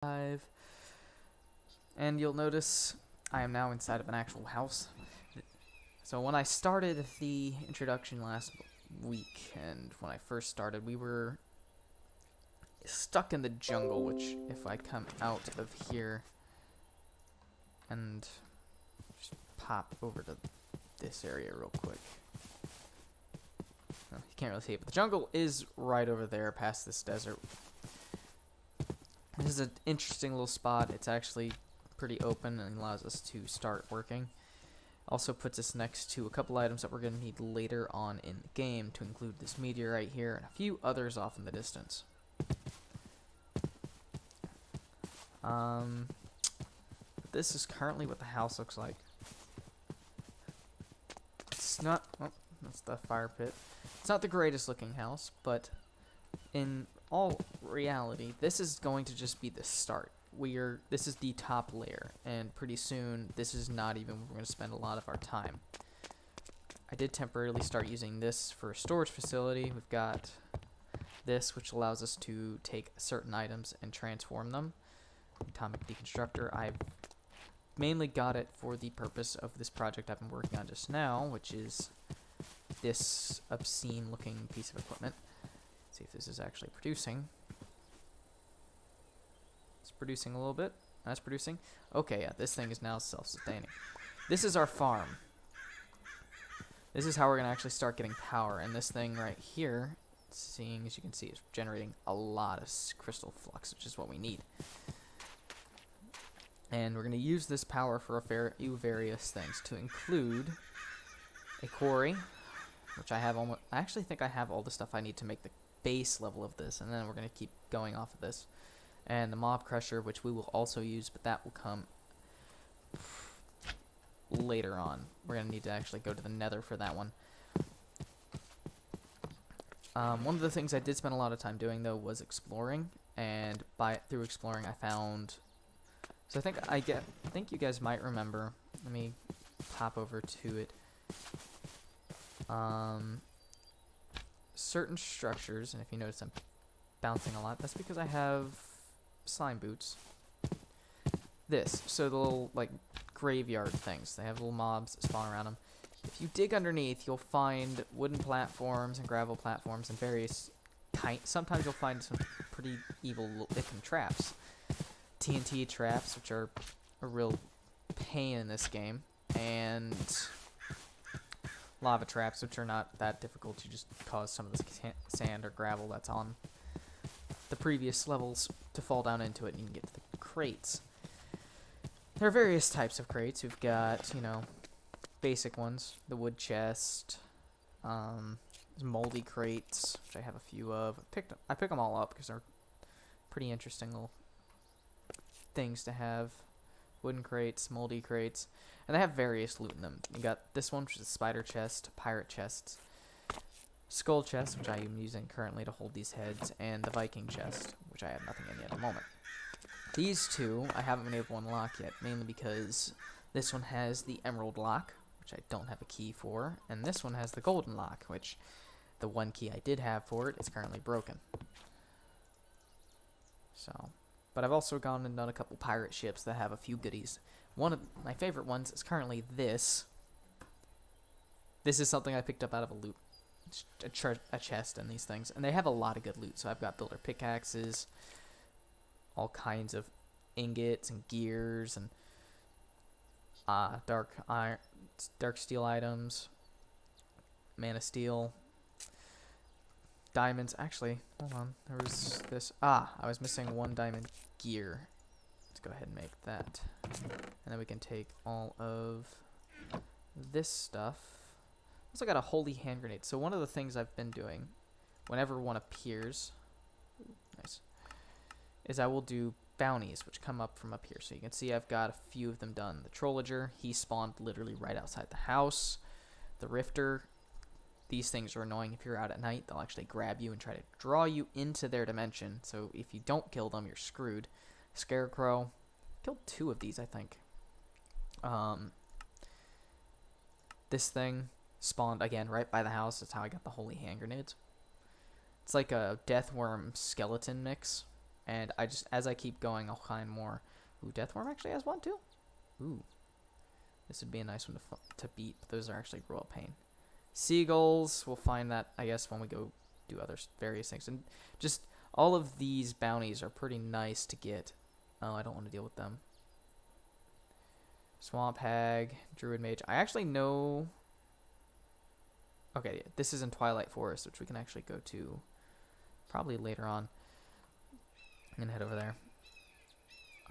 5. And you'll notice I am now inside of an actual house. So when I started the introduction last week, and when I first started, we were stuck in the jungle, which if I come out of here and just pop over to this area real quick. You can't really see it, but the jungle is right over there past this desert. This is an interesting little spot. It's actually pretty open and allows us to start working. Also puts us next to a couple items that we're going to need later on in the game, to include this meteorite here and a few others off in the distance. This is currently what the house looks like. It's not... Oh, that's the fire pit. It's not the greatest looking house, but in all reality, this is going to just be the start. This is the top layer, and pretty soon this is not even where we're going to spend a lot of our time. I did temporarily start using this for a storage facility. We've got this, which allows us to take certain items and transform them. Atomic Deconstructor. I've mainly got it for the purpose of this project I've been working on just now, which is this obscene looking piece of equipment. Let's see if this is actually producing. It's producing a little bit. That's producing. Okay, yeah, this thing is now self-sustaining. This is our farm. This is how we're going to actually start getting power. And this thing right here, seeing as you can see, is generating a lot of crystal flux, which is what we need. And we're going to use this power for a few various things, to include a quarry, which I have almost... I actually think I have all the stuff I need to make the base level of this, and then we're going to keep going off of this. And the mob crusher, which we will also use, but that will come later on. We're going to need to actually go to the nether for that one. One of the things I did spend a lot of time doing, though, was exploring, and through exploring I found... So I think you guys might remember. Let me pop over to it. Certain structures, and if you notice I'm bouncing a lot, that's because I have slime boots. So the little, like, graveyard things. They have little mobs that spawn around them. If you dig underneath, you'll find wooden platforms and gravel platforms and various sometimes you'll find some pretty evil looking traps. TNT traps, which are a real pain in this game, and lava traps, which are not that difficult. You just cause some of the sand or gravel that's on the previous levels to fall down into it, and you can get to the crates. There are various types of crates. We've got, basic ones, the wood chest, moldy crates, which I have a few of. I pick them all up because they're pretty interesting little things to have. Wooden crates, moldy crates, and they have various loot in them. You got this one, which is a spider chest, pirate chests, skull chest, which I am using currently to hold these heads, and the Viking chest, which I have nothing in yet at the moment. These two I haven't been able to unlock yet, mainly because this one has the emerald lock, which I don't have a key for, and this one has the golden lock, which the one key I did have for it is currently broken. But I've also gone and done a couple pirate ships that have a few goodies. One of my favorite ones is currently this. This is something I picked up out of a loot, a chest and these things. And they have a lot of good loot. So I've got builder pickaxes, all kinds of ingots and gears, and dark steel items, mana steel, diamonds. Actually, hold on. There was this. I was missing one diamond gear. Let's go ahead and make that. And then we can take all of this stuff. Also got a holy hand grenade. So one of the things I've been doing, whenever one appears, nice, is I will do bounties, which come up from up here. So you can see I've got a few of them done. The Trollager, he spawned literally right outside the house. The Rifter, these things are annoying if you're out at night. They'll actually grab you and try to draw you into their dimension. So if you don't kill them, you're screwed. Scarecrow. Killed 2 of these, I think. This thing spawned, again, right by the house. That's how I got the holy hand grenades. It's like a death worm skeleton mix. And as I keep going, I'll find more. Ooh, Deathworm actually has one too. Ooh, this would be a nice one to beat. But those are actually royal pain. Seagulls, we'll find that I guess when we go do other various things. And just all of these bounties are pretty nice to get. Oh, I don't want to deal with them. Swamp Hag, Druid Mage. I actually know. Okay, yeah, this is in Twilight Forest, which we can actually go to probably later on. And head over there.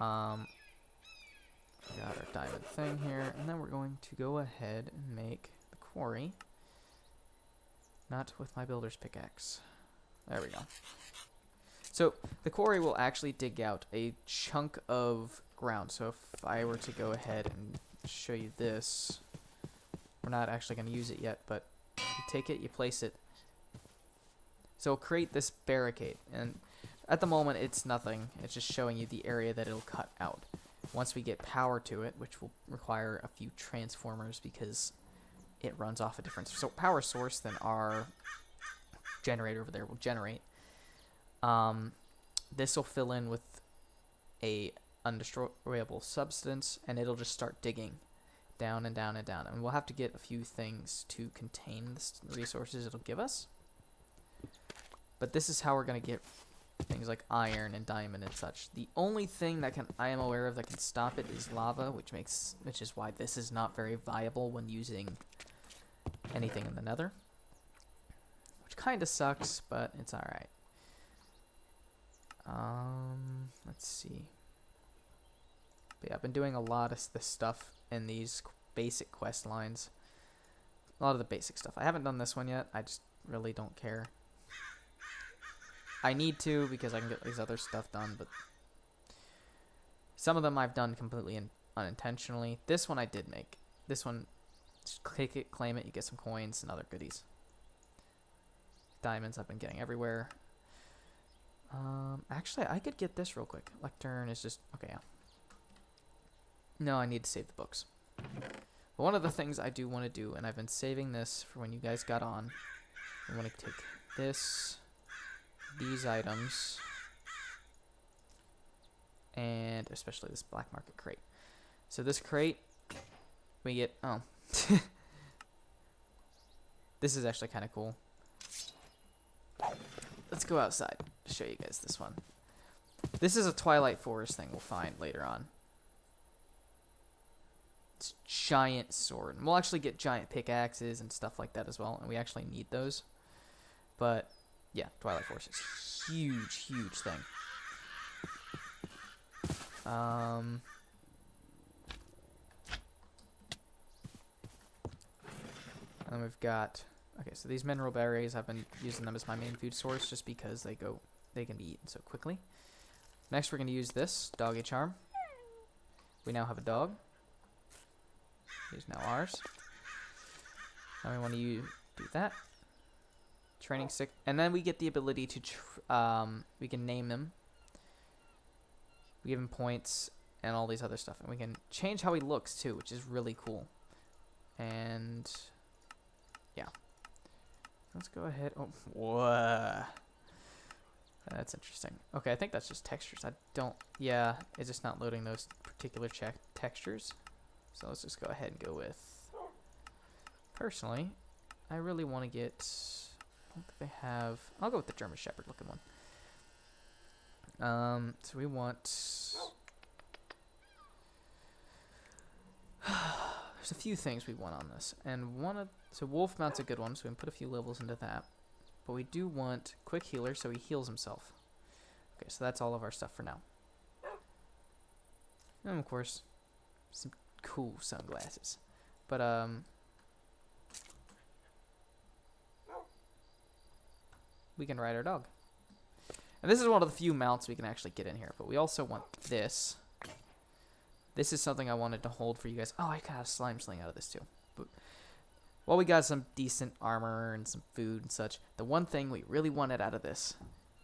Got our diamond thing here, and then we're going to go ahead and make the quarry. Not with my builder's pickaxe. There we go. So the quarry will actually dig out a chunk of ground. So if I were to go ahead and show you this, we're not actually going to use it yet, but you take it, you place it. So create this barricade, and at the moment it's nothing. It's just showing you the area that it'll cut out. Once we get power to it, which will require a few transformers because it runs off a different power source than our generator over there will generate. This will fill in with a undestroyable substance, and it'll just start digging down and down and down. And we'll have to get a few things to contain the resources it'll give us. But this is how we're going to get things like iron and diamond and such. The only thing that I am aware of that can stop it is lava, which is why this is not very viable when using anything in the nether. Which kind of sucks, but it's alright. Let's see. But yeah, I've been doing a lot of this stuff in these basic quest lines. A lot of the basic stuff. I haven't done this one yet. I just really don't care. I need to because I can get these other stuff done, but some of them I've done completely unintentionally. This one I did make. This one, just click it, claim it, you get some coins and other goodies. Diamonds I've been getting everywhere. Actually, I could get this real quick. Lectern is just... Okay, yeah. No, I need to save the books. But one of the things I do want to do, and I've been saving this for when you guys got on, I want to take this, these items, and especially this black market crate. So this crate, we get... Oh. This is actually kind of cool. Let's go outside to show you guys this one. This is a Twilight Forest thing we'll find later on. It's giant sword. And we'll actually get giant pickaxes and stuff like that as well. And we actually need those. But, yeah, Twilight Forest is a huge, huge thing. And then we've got... Okay, so these mineral berries, I've been using them as my main food source just because they can be eaten so quickly. Next, we're going to use this doggy charm. We now have a dog. He's now ours. Now we want to do that. Training stick, and then we get the ability to we can name him. We give him points and all these other stuff, and we can change how he looks too, which is really cool. And yeah. Let's go ahead. Oh, whoa. That's interesting. Okay, I think that's just textures. Yeah, it's just not loading those particular textures. So let's just go ahead and go with... Personally, I really want to get... I don't think they have... I'll go with the German Shepherd looking one. So we want... There's a few things we want on this. And so Wolf Mount's a good one, so we can put a few levels into that. But we do want Quick Healer, so he heals himself. Okay, so that's all of our stuff for now. And of course, some cool sunglasses. But, we can ride our dog. And this is one of the few mounts we can actually get in here. But we also want this. This is something I wanted to hold for you guys. Oh, I got a slime sling out of this too. But, well, we got some decent armor and some food and such. The one thing we really wanted out of this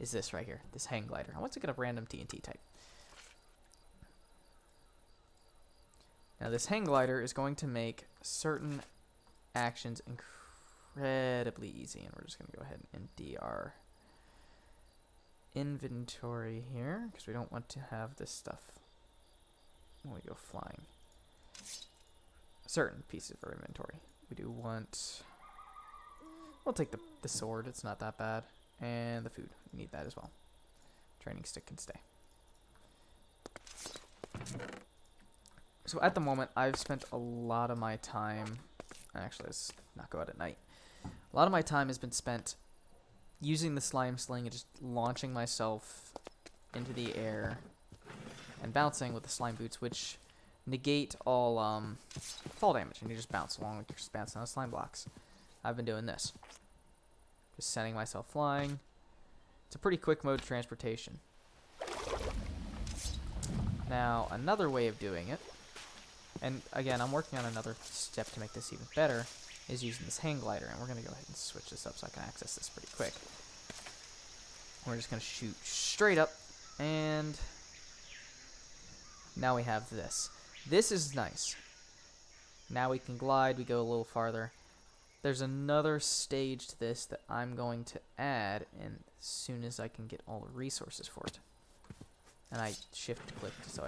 is this right here. This hang glider. I want to get a random TNT type. Now, this hang glider is going to make certain actions incredibly easy. And we're just going to go ahead and DR inventory here, because we don't want to have this stuff when we go flying. Certain pieces of our inventory. We do want... We'll take the sword, it's not that bad. And the food, we need that as well. Training stick can stay. So at the moment, I've spent a lot of my time... Actually, let's not go out at night. A lot of my time has been spent using the slime sling and just launching myself into the air and bouncing with the slime boots, which negate all fall damage, and you just bounce along like you're just bouncing on slime blocks. I've been doing this. Just sending myself flying. It's a pretty quick mode of transportation. Now, another way of doing it, and again, I'm working on another step to make this even better, is using this hang glider, and we're going to go ahead and switch this up so I can access this pretty quick. We're just going to shoot straight up, and now we have this. This is nice. Now we can glide, we go a little farther. There's another stage to this that I'm going to add, and as soon as I can get all the resources for it. And I shift clicked so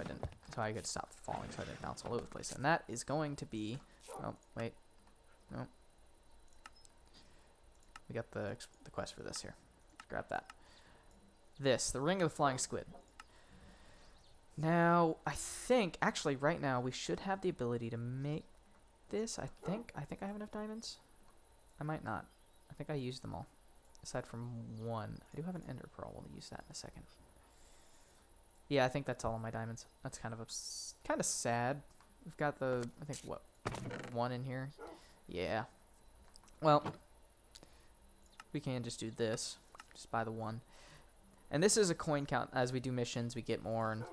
I could stop falling, so I didn't bounce all over the place. And that is going to be, oh wait, no. We got the quest for this here. Grab that. This, the Ring of the Flying Squid. Now, I think, actually right now, we should have the ability to make this. I think I have enough diamonds. I might not. I think I used them all. Aside from one. I do have an ender pearl. We'll use that in a second. Yeah, I think that's all of my diamonds. That's kind of sad. We've got the, I think, what, one in here? Yeah. Well, we can just do this. Just buy the one. And this is a coin count. As we do missions, we get more, and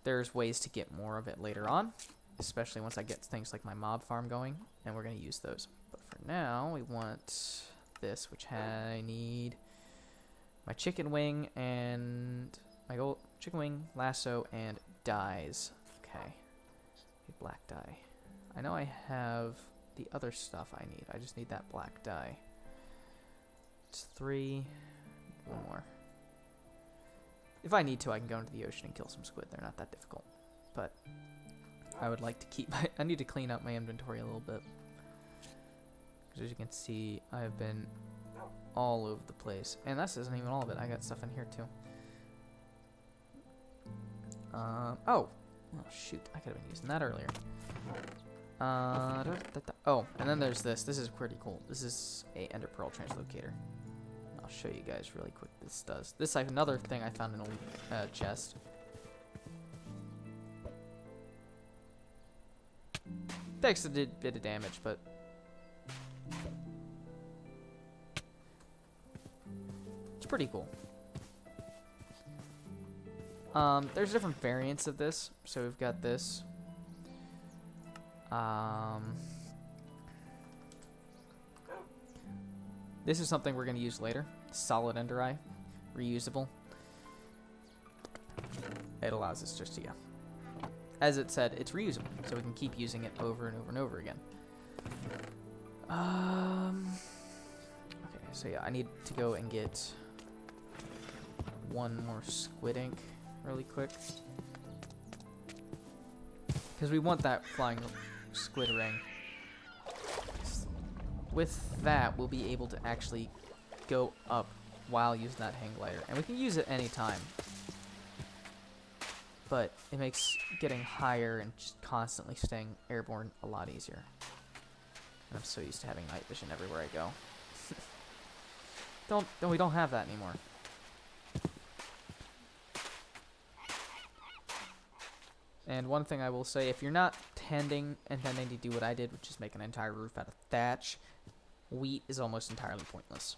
there's ways to get more of it later on. Especially once I get things like my mob farm going, and we're going to use those. But for now, we want this, which I need my chicken wing and my gold chicken wing, lasso, and dyes. Okay. A black dye. I know I have the other stuff I need. I just need that black dye. It's 3. One more. If I need to, I can go into the ocean and kill some squid. They're not that difficult. But I would like to keep my... I need to clean up my inventory a little bit. Because as you can see, I have been all over the place. And this isn't even all of it. I got stuff in here too. Oh, shoot. I could have been using that earlier. Oh, and then there's this. This is pretty cool. This is a ender pearl translocator. I'll show you guys really quick what this does. This is like another thing I found in a chest. Takes a bit of damage, but it's pretty cool. There's different variants of this. So we've got this. This is something we're going to use later. Solid ender eye. Reusable. It allows us just to, yeah. As it said, it's reusable. So we can keep using it over and over and over again. Okay, so yeah, I need to go and get one more squid ink really quick. Because we want that flying squid ring. With that, we'll be able to actually go up while using that hang glider. And we can use it anytime. But it makes getting higher and just constantly staying airborne a lot easier. And I'm so used to having night vision everywhere I go. We don't have that anymore. And one thing I will say, if you're not intending to do what I did, which is make an entire roof out of thatch, wheat is almost entirely pointless.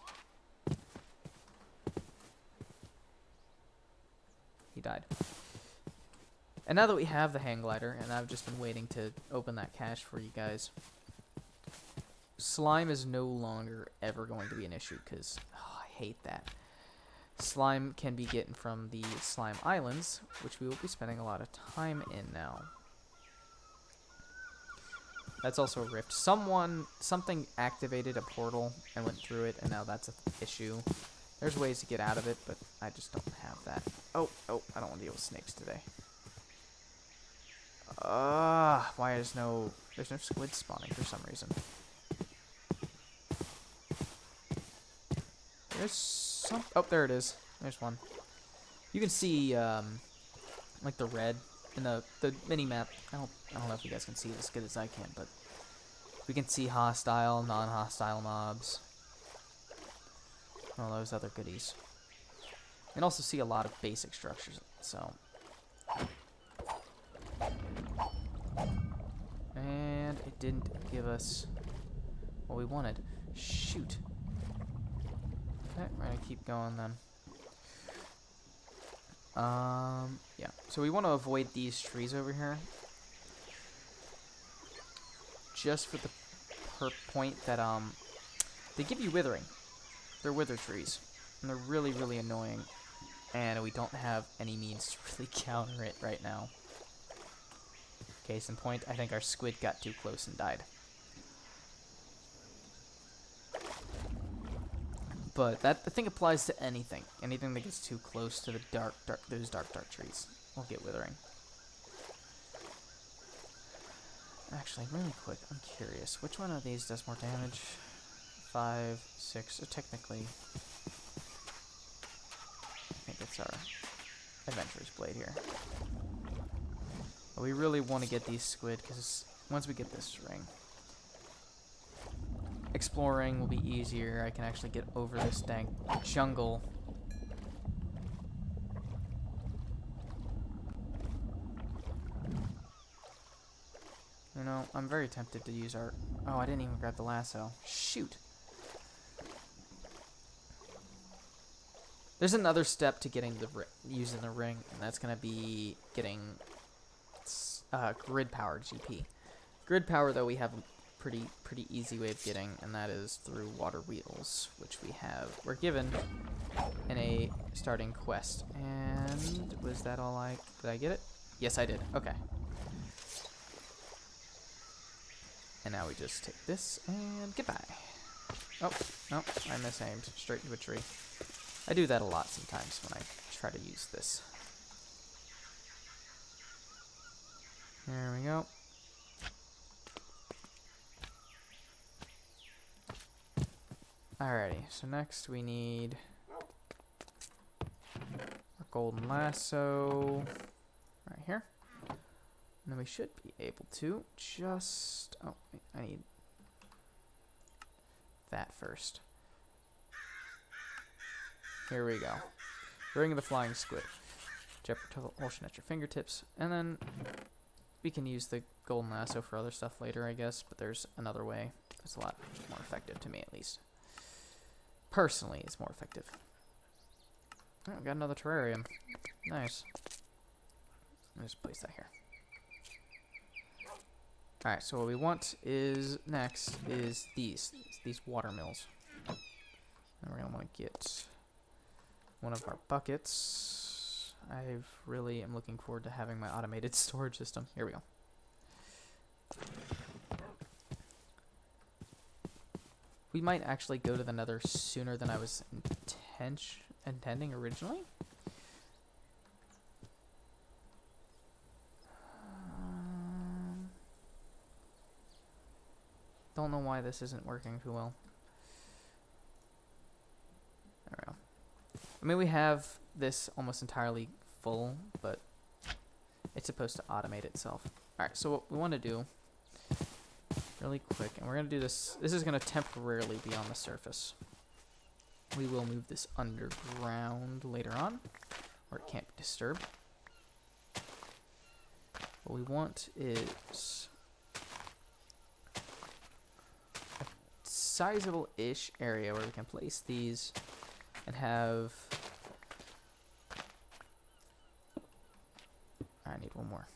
He died. And now that we have the hang glider, and I've just been waiting to open that cache for you guys, slime is no longer ever going to be an issue, because I hate that. Slime can be getting from the slime islands, which we will be spending a lot of time in now. That's also a rift. Something activated a portal and went through it, and now that's an issue. There's ways to get out of it, but I just don't have that. Oh, I don't want to deal with snakes today. Why there's no squid spawning for some reason. There's some, oh, there it is. There's one. You can see, like the red in the mini map. I don't know if you guys can see it as good as I can, but we can see hostile, non-hostile mobs. All those other goodies. And also see a lot of basic structures, so. And it didn't give us what we wanted. Shoot. Okay, we're gonna keep going then. Yeah. So we want to avoid these trees over here. Just for the point that, they give you withering. They're wither trees. And they're really, really annoying. And we don't have any means to really counter it right now. Case in point, I think our squid got too close and died. But that, I think, applies to anything. Anything that gets too close to the those dark trees will get withering. Actually, really quick, I'm curious. Which one of these does more damage? 5, 6, so technically, I think it's our Adventurer's Blade here. But we really want to get these squid, because once we get this ring, exploring will be easier. I can actually get over this dang jungle. You know, I'm very tempted to use our... Oh, I didn't even grab the lasso. Shoot! There's another step to getting using the ring, and that's going to be getting grid power GP. Grid power, though, we have a pretty easy way of getting, and that is through water wheels, which we're given in a starting quest. And was that all did I get it? Yes, I did. Okay. And now we just take this and goodbye. Oh, no, I misaimed straight into a tree. I do that a lot sometimes when I try to use this. There we go. Alrighty, so next we need our golden lasso right here. And then we should be able to just... Oh, wait, I need that first. Here we go. Ring of the Flying Squid. Propulsion at your fingertips. And then we can use the golden lasso for other stuff later, I guess. But there's another way. It's a lot more effective to me, at least. Personally, it's more effective. Oh, we got another terrarium. Nice. Let me just place that here. Alright, so what we want is next is these water mills. And we're going to want to get one of our buckets. I really am looking forward to having my automated storage system. Here we go. We might actually go to the Nether sooner than I was intending originally. Don't know why this isn't working too well. There we go. I mean, we have this almost entirely full, but it's supposed to automate itself. Alright, so what we want to do really quick, and we're going to do this. This is going to temporarily be on the surface. We will move this underground later on, where it can't be disturbed. What we want is a sizable-ish area where we can place these and have... I need one more.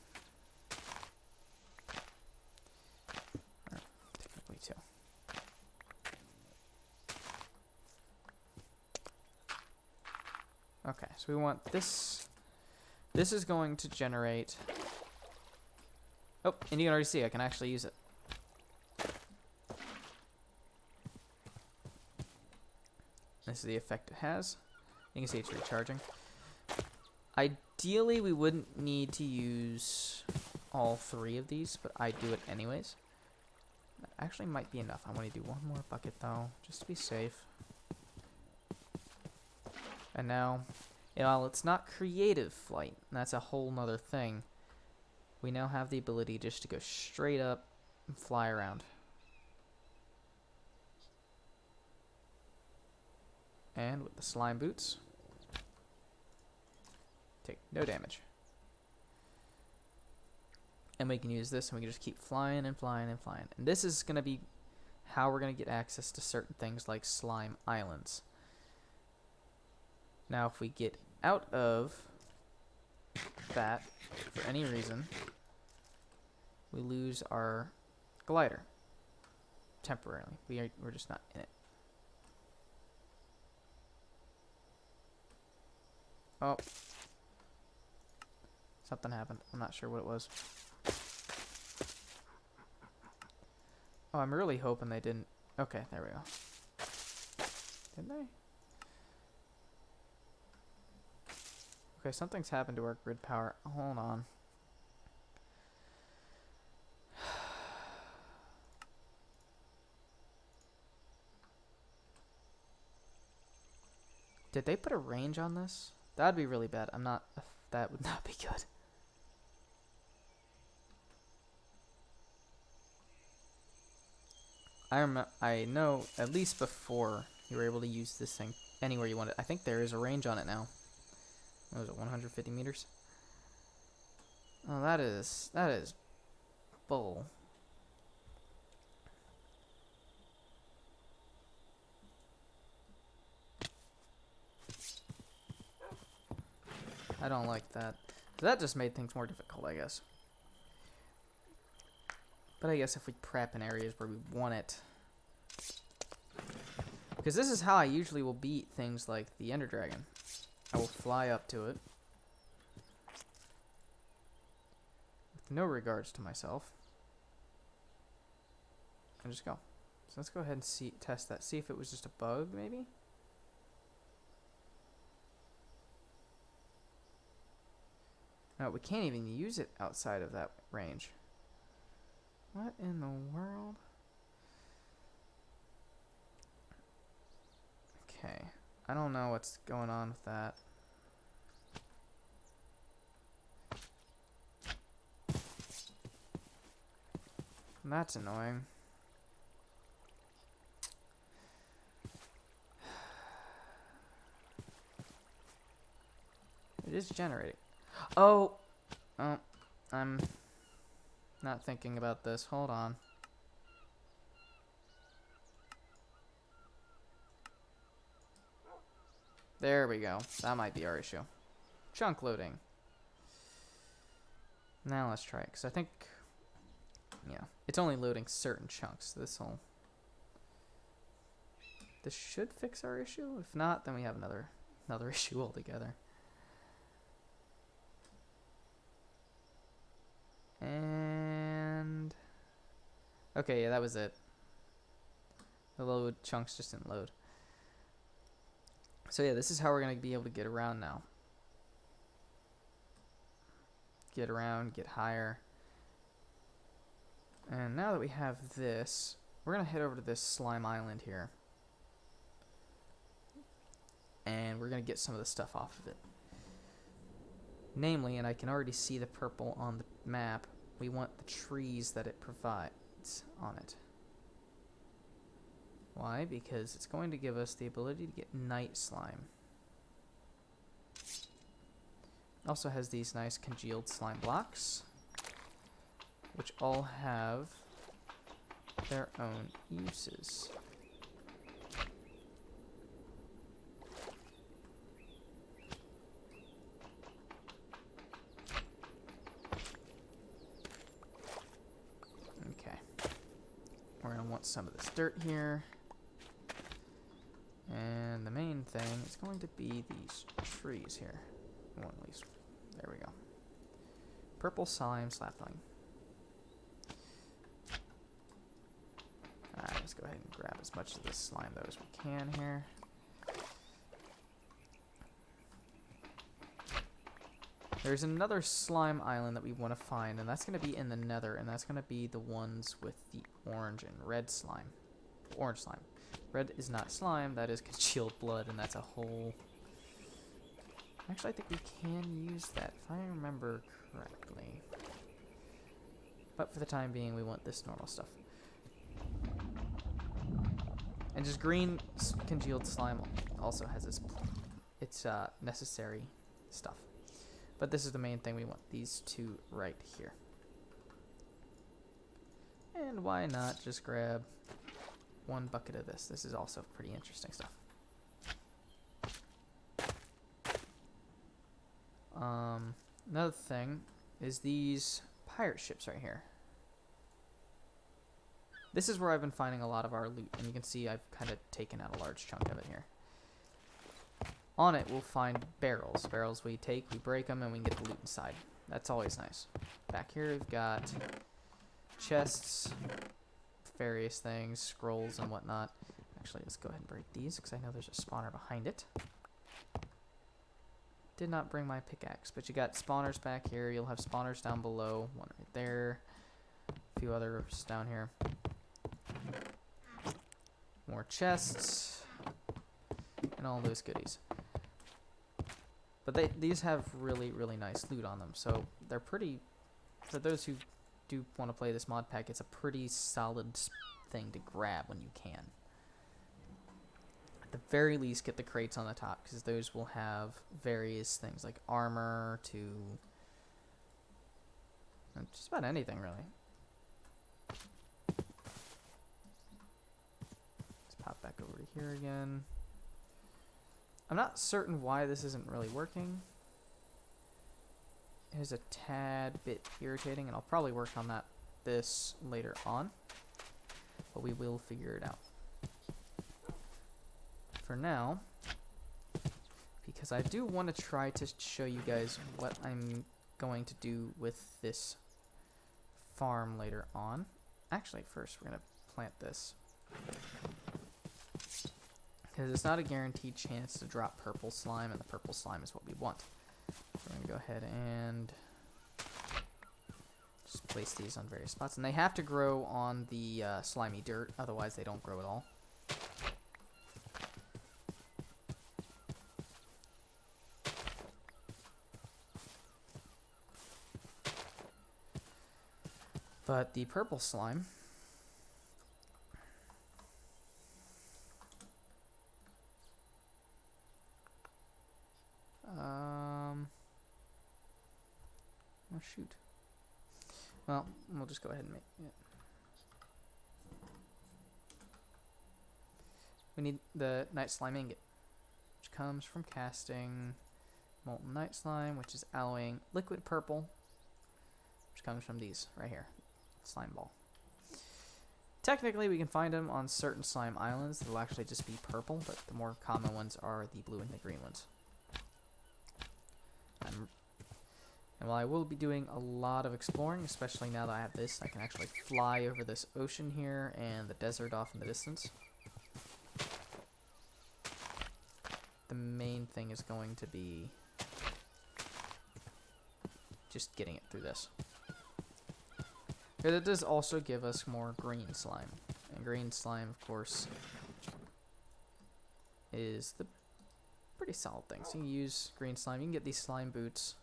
Technically two. Okay, so we want this. This is going to generate... Oh, and you can already see I can actually use it. This is the effect it has. You can see it's recharging. Ideally, we wouldn't need to use all 3 of these, but I do it anyways. That actually might be enough. I want to do one more bucket, though, just to be safe. And now, while it's not creative flight, and that's a whole nother thing, we now have the ability just to go straight up and fly around. And with the slime boots, take no damage. And we can use this and we can just keep flying and flying and flying. And this is going to be how we're going to get access to certain things like slime islands. Now if we get out of that for any reason, we lose our glider temporarily. We're just not in it. Oh. Something happened. I'm not sure what it was. Oh, I'm really hoping they didn't. Okay, there we go. Didn't they? Okay, something's happened to our grid power. Hold on. Did they put a range on this? That'd be really bad. That would not be good. I know at least before you were able to use this thing anywhere you wanted. I think there is a range on it now. What was it, 150 meters? Oh, that is bull. I don't like that. So that just made things more difficult, I guess. But I guess if we prep in areas where we want it. Because this is how I usually will beat things like the Ender Dragon. I will fly up to it. With no regards to myself. And just go. So let's go ahead and test that. See if it was just a bug, maybe? No, we can't even use it outside of that range. What in the world? Okay. I don't know what's going on with that. That's annoying. It is generating. Oh, I'm not thinking about this. Hold on. There we go. That might be our issue. Chunk loading. Now let's try it, because I think, yeah, it's only loading certain chunks. This should fix our issue. If not, then we have another issue altogether. And okay, yeah, that was it. The load chunks just didn't load. So yeah, this is how we're gonna be able to get around now. Get around, get higher. And now that we have this, we're gonna head over to this slime island here. And we're gonna get some of the stuff off of it. Namely, and I can already see the purple on the map, we want the trees that it provides on it. Why? Because it's going to give us the ability to get night slime. It also has these nice congealed slime blocks, which all have their own uses. We're going to want some of this dirt here. And the main thing is going to be these trees here. One at least. There we go. Purple slime sapling. Alright, let's go ahead and grab as much of this slime though as we can here. There's another slime island that we want to find, and that's going to be in the nether, and that's going to be the ones with the orange and red slime. Orange slime. Red is not slime, that is congealed blood, and that's a whole... Actually, I think we can use that, if I remember correctly. But for the time being, we want this normal stuff. And just green congealed slime also has its necessary stuff. But this is the main thing we want, these two right here. And why not just grab one bucket of this? This is also pretty interesting stuff. Another thing is these pirate ships right here. This is where I've been finding a lot of our loot, and you can see I've kind of taken out a large chunk of it here. On it, we'll find barrels. Barrels we take, we break them, and we can get the loot inside. That's always nice. Back here, we've got chests, various things, scrolls, and whatnot. Actually, let's go ahead and break these, because I know there's a spawner behind it. Did not bring my pickaxe, but you got spawners back here. You'll have spawners down below, one right there, a few others down here. More chests, and all those goodies. But these have really, really nice loot on them, so they're pretty, for those who do want to play this mod pack, it's a pretty solid thing to grab when you can. At the very least, get the crates on the top, because those will have various things like armor to just about anything, really. Let's pop back over to here again. I'm not certain why this isn't really working. It is a tad bit irritating, and I'll probably work on this later on, but we will figure it out. For now, because I do want to try to show you guys what I'm going to do with this farm later on. Actually, first we're going to plant this, because it's not a guaranteed chance to drop purple slime, and the purple slime is what we want. We're going to go ahead and just place these on various spots. And they have to grow on the slimy dirt, otherwise they don't grow at all. But the purple slime... oh shoot. Well, we'll just go ahead and make it. We need the night slime ingot, which comes from casting molten night slime, which is alloying liquid purple, which comes from these right here, slime ball. Technically, we can find them on certain slime islands. They'll actually just be purple, but the more common ones are the blue and the green ones. And while I will be doing a lot of exploring, especially now that I have this, I can actually fly over this ocean here and the desert off in the distance. The main thing is going to be just getting it through this. But it does also give us more green slime. And green slime, of course, is the pretty solid thing. So you can use green slime. You can get these slime boots,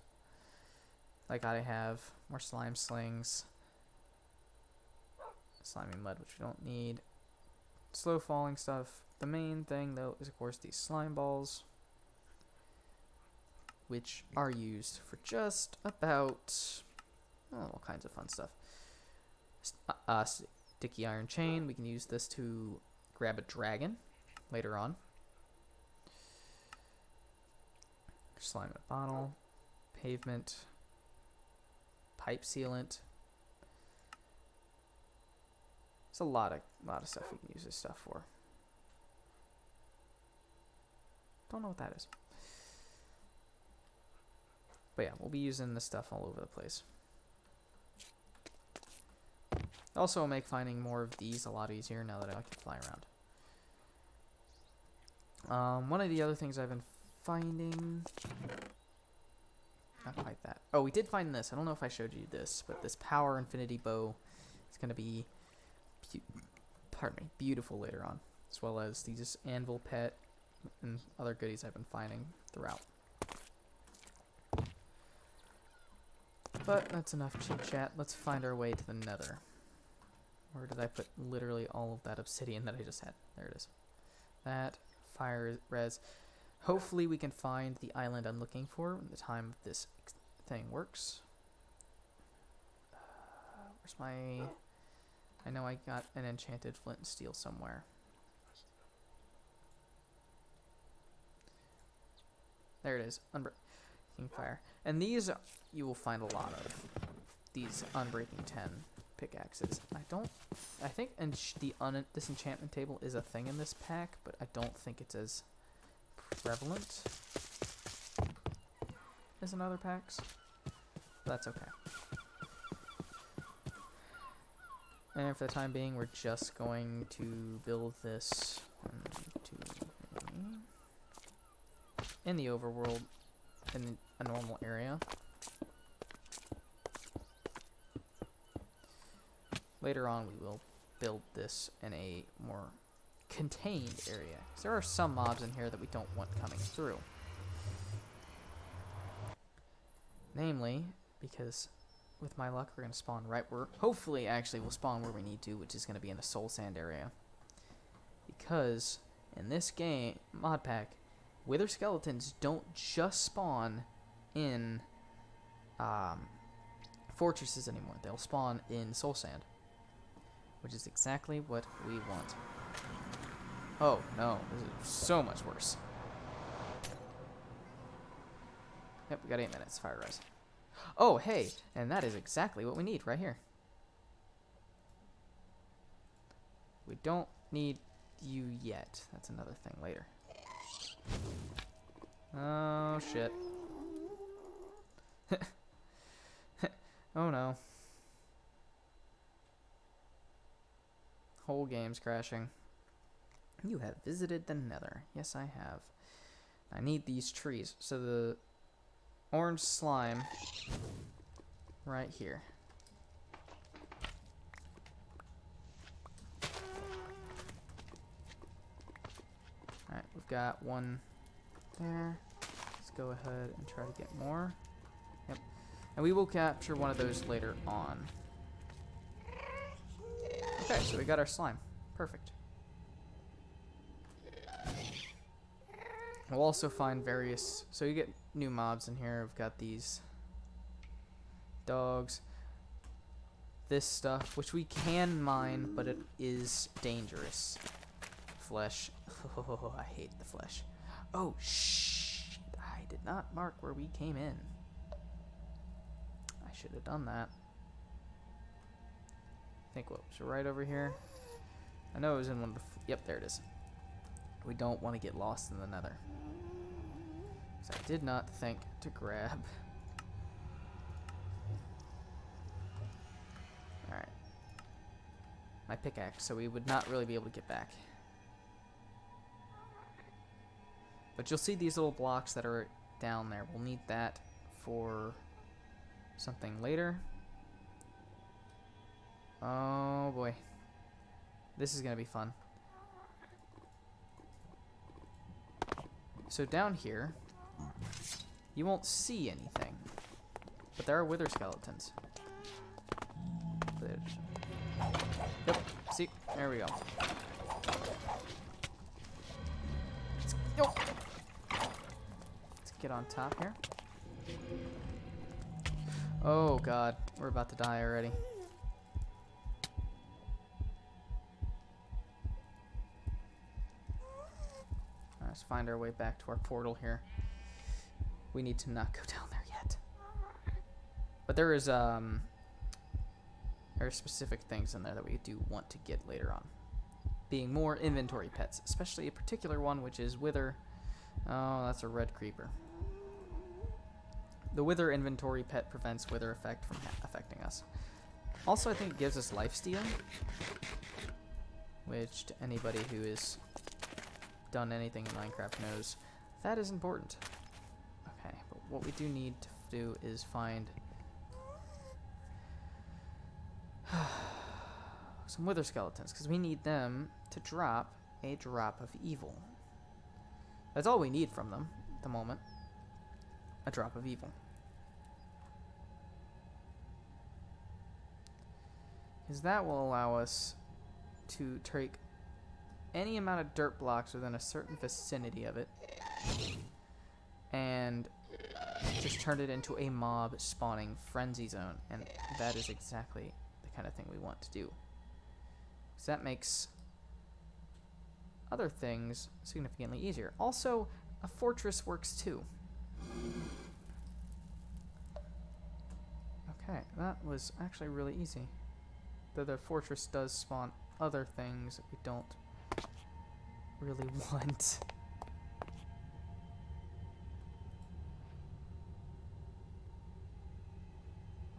like I have. More slime slings. Slimy mud, which we don't need. Slow falling stuff. The main thing, though, is, of course, these slime balls, which are used for just about all kinds of fun stuff. Sticky iron chain. We can use this to grab a dragon later on. Slime in a bottle. Pavement. Pipe sealant. There's a lot of stuff we can use this stuff for. Don't know what that is. But yeah, we'll be using this stuff all over the place. Also, will make finding more of these a lot easier now that I can fly around. One of the other things I've been finding... not quite that. Oh, we did find this. I don't know if I showed you this, but this power infinity bow is going to be, beautiful later on, as well as these anvil pet and other goodies I've been finding throughout. But that's enough chit chat. Let's find our way to the Nether. Where did I put literally all of that obsidian that I just had? There it is. That fire res. Hopefully we can find the island I'm looking for when the time this thing works. Where's my... I know I got an enchanted flint and steel somewhere. There it is. Unbreaking fire. And these you will find a lot of. These Unbreaking 10 pickaxes. I think disenchantment table is a thing in this pack, but I don't think it's as prevalent as in other packs. But that's okay. And for the time being, we're just going to build this in the overworld in a normal area. Later on, we will build this in a more contained area, because there are some mobs in here that we don't want coming through. Namely, because with my luck, we're going to spawn right where... Hopefully, actually, we'll spawn where we need to, which is going to be in the soul sand area. Because in this game, mod pack, wither skeletons don't just spawn in fortresses anymore. They'll spawn in soul sand, which is exactly what we want. Oh, no. This is so much worse. Yep, we got 8 minutes. Fire res. Oh, hey. And that is exactly what we need right here. We don't need you yet. That's another thing later. Oh, shit. Oh, no. Whole game's crashing. You have visited the Nether. Yes, I have. I need these trees. So the orange slime right here. Alright, we've got one there. Let's go ahead and try to get more. Yep. And we will capture one of those later on. Okay, so we got our slime. Perfect. We'll also find various... So you get new mobs in here. We've got these dogs. This stuff, which we can mine, but it is dangerous. Flesh. Oh, I hate the flesh. Oh, shh. I did not mark where we came in. I should have done that. I think what was right over here. I know it was in one of the... Yep, there it is. We don't want to get lost in the Nether. So I did not think to grab. Alright. My pickaxe, so we would not really be able to get back. But you'll see these little blocks that are down there. We'll need that for something later. Oh boy. This is going to be fun. So down here, you won't see anything. But there are wither skeletons. Yep, see? There we go. Let's get on top here. Oh god, we're about to die already. Let's find our way back to our portal here. We need to not go down there yet. But there is there are specific things in there that we do want to get later on. Being more inventory pets, especially a particular one which is wither. Oh, that's a red creeper. The wither inventory pet prevents wither effect from affecting us. Also, I think it gives us lifesteal, which to anybody who has done anything in Minecraft knows that is important. Okay, but what we do need to to do is find some wither skeletons, because we need them to drop a drop of evil. That's all we need from them at the moment. A drop of evil. Because that will allow us to take any amount of dirt blocks within a certain vicinity of it and just turn it into a mob spawning frenzy zone. And that is exactly the kind of thing we want to do. Because that makes other things significantly easier. Also, a fortress works too. Okay, that was actually really easy. Though the fortress does spawn other things that we don't really want.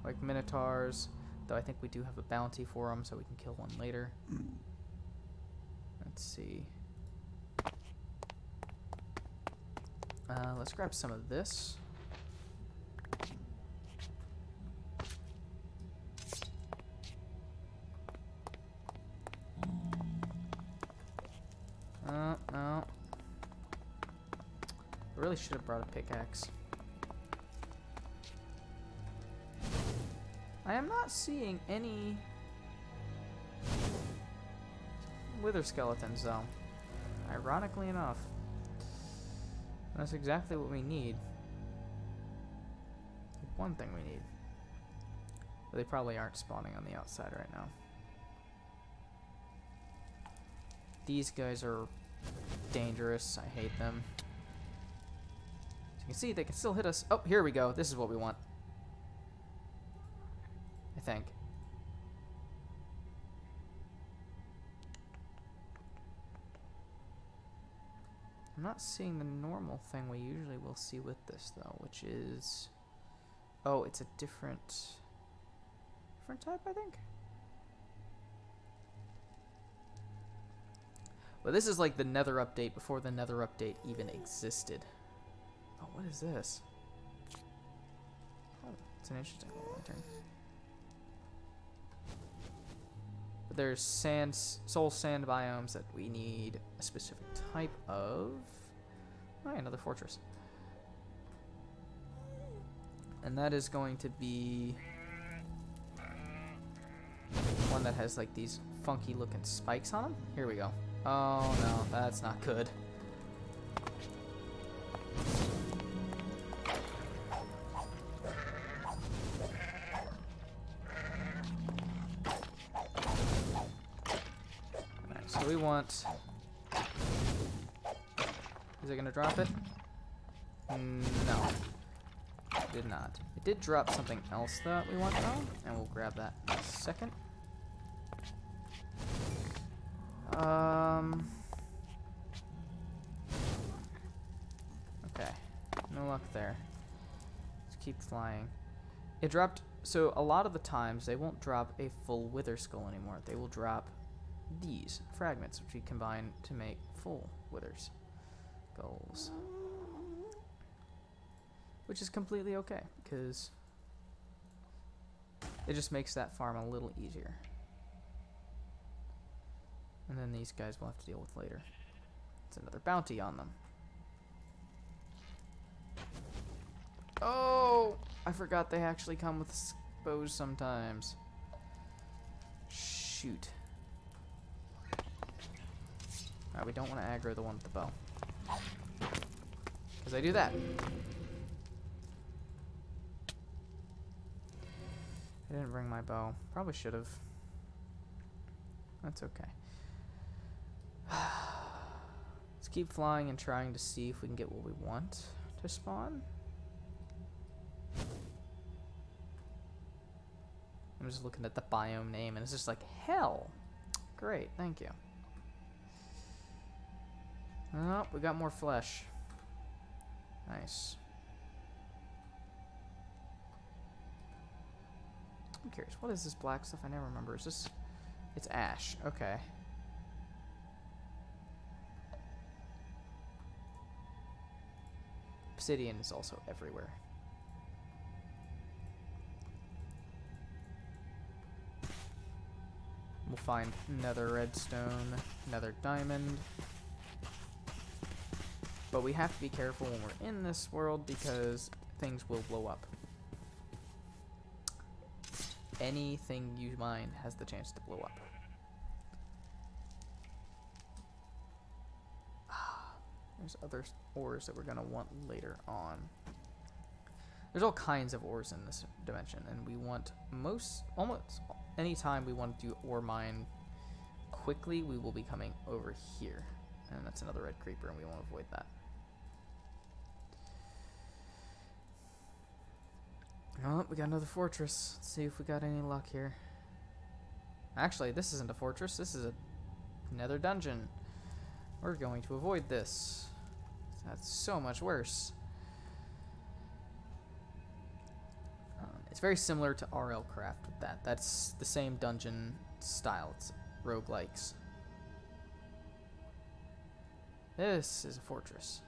Like minotaurs, though I think we do have a bounty for them, so we can kill one later. Let's see. Let's grab some of this. No. I really should have brought a pickaxe. I am not seeing any wither skeletons, though. Ironically enough. That's exactly what we need. One thing we need. But they probably aren't spawning on the outside right now. These guys are dangerous. I hate them. As you can see, they can still hit us. Oh, here we go. This is what we want. I think. I'm not seeing the normal thing we usually will see with this, though, which is... Oh, it's a different type, I think? Well, this is like the Nether update before the Nether update even existed. Oh, what is this? Oh, it's an interesting little lantern. But there's soul sand biomes that we need a specific type of. Oh, yeah, another fortress. And that is going to be one that has like these funky looking spikes on them. Here we go. Oh no, that's not good. Alright, so we want... Is it gonna drop it? No. It did not. It did drop something else that we want though, and we'll grab that in a second. Okay. No luck there. Let's keep flying. It dropped... So a lot of the times they won't drop a full wither skull anymore. They will drop these fragments, which we combine to make full wither skulls. Which is completely okay, because it just makes that farm a little easier. And then these guys we'll have to deal with later. It's another bounty on them. Oh! I forgot they actually come with bows sometimes. Shoot. Alright, we don't want to aggro the one with the bow. Because I do that. I didn't bring my bow. Probably should have. That's okay. Let's keep flying and trying to see if we can get what we want to spawn. I'm just looking at the biome name and it's just like, hell. Great, thank you. Oh, we got more flesh. Nice. I'm curious, what is this black stuff? I never remember. Is this... It's ash. Okay. Obsidian is also everywhere. find nether redstone, nether diamond. But we have to be careful when we're in this world because things will blow up. Anything you mine has the chance to blow up. There's other ores that we're going to want later on. There's all kinds of ores in this dimension, and we want almost anytime we want to do ore mine quickly, we will be coming over here. And that's another red creeper, and we want to avoid that. Oh, we got another fortress. Let's see if we got any luck here. Actually, this isn't a fortress. This is a nether dungeon. We're going to avoid this. That's so much worse. It's very similar to RL Craft with that. That's the same dungeon style. It's roguelikes. This is a fortress.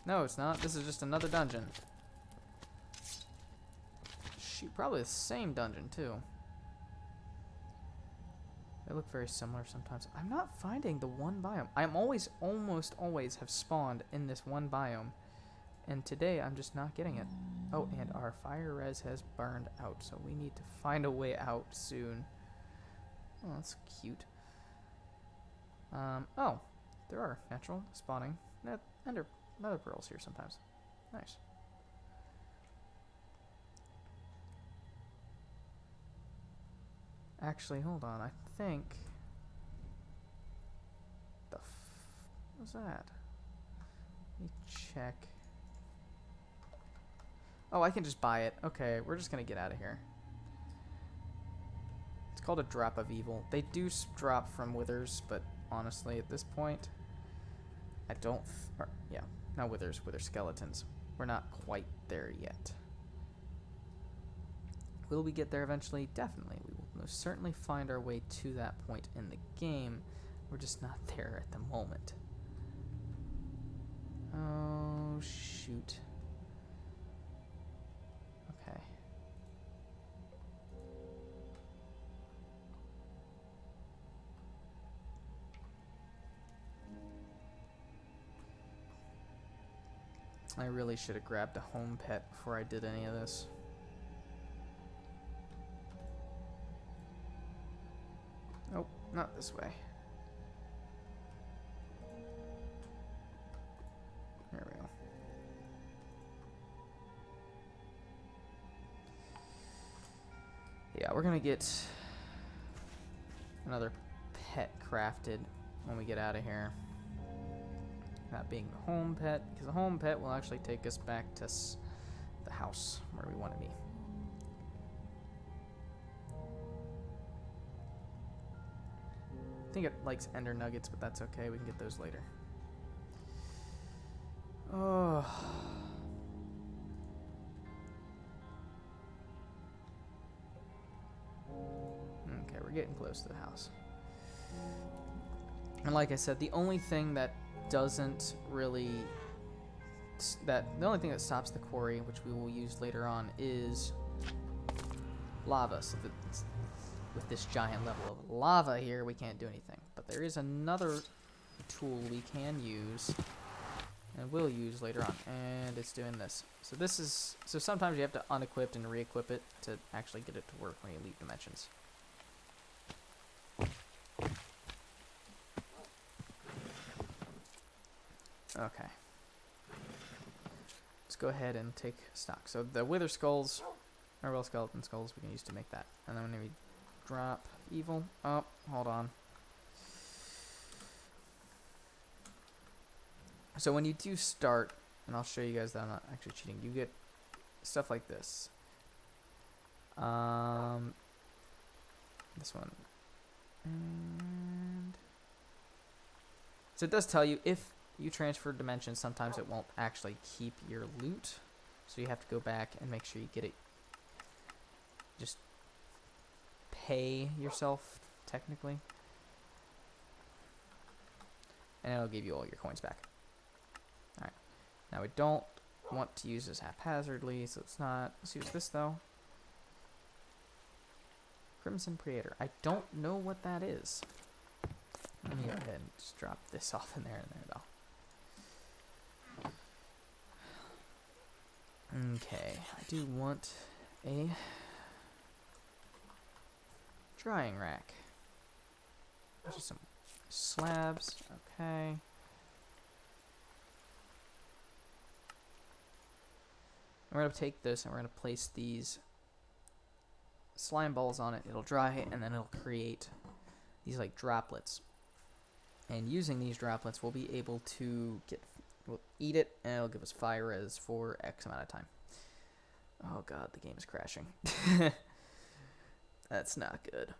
No, it's not. This is just another dungeon. Shoot, probably the same dungeon, too. They look very similar sometimes. I'm not finding the one biome. I'm almost always have spawned in this one biome. And today, I'm just not getting it. Oh, and our fire res has burned out, so we need to find a way out soon. Oh, that's cute. Oh, there are natural spawning nether pearls here sometimes. Nice. Actually, hold on. I think... what was that? Let me check. Oh, I can just buy it. Okay, we're just gonna get out of here. It's called a drop of evil. They do drop from withers, but honestly, at this point, I don't... yeah, not withers, wither skeletons. We're not quite there yet. Will we get there eventually? Definitely. We will most certainly find our way to that point in the game. We're just not there at the moment. Oh, shoot. Okay. I really should have grabbed a home pet before I did any of this. Nope, not this way. There we go. Yeah, we're gonna get another pet crafted when we get out of here. That being the home pet, because the home pet will actually take us back to the house where we want to be. I think it likes ender nuggets, but that's okay. We can get those later. Oh. Okay, we're getting close to the house. And like I said, the only thing that doesn't really... the only thing that stops the quarry, which we will use later on, is lava. So with this giant level of lava here, we can't do anything. But there is another tool we can use, and will use later on, and it's doing this. So this is... so sometimes you have to unequip and re-equip it to actually get it to work when you leave dimensions. Okay. Let's go ahead and take stock. So the wither skulls, or well, skeleton skulls, we can use to make that. And then when we drop evil, oh, hold on. So when you do start, and I'll show you guys that I'm not actually cheating, you get stuff like this. This one. And so it does tell you if you transfer dimensions, sometimes it won't actually keep your loot. So you have to go back and make sure you get it. Just pay yourself, technically. And it'll give you all your coins back. Alright. Now we don't want to use this haphazardly, so it's not. Let's use this though. Crimson Predator. I don't know what that is. Let me go ahead and just drop this off in there though. Okay, I do want a drying rack. Just some slabs. Okay. We're going to take this and we're going to place these slime balls on it. It'll dry and then it'll create these like droplets. And using these droplets, we'll be able to we'll eat it and it'll give us fire res for X amount of time. Oh god, the game is crashing. That's not good.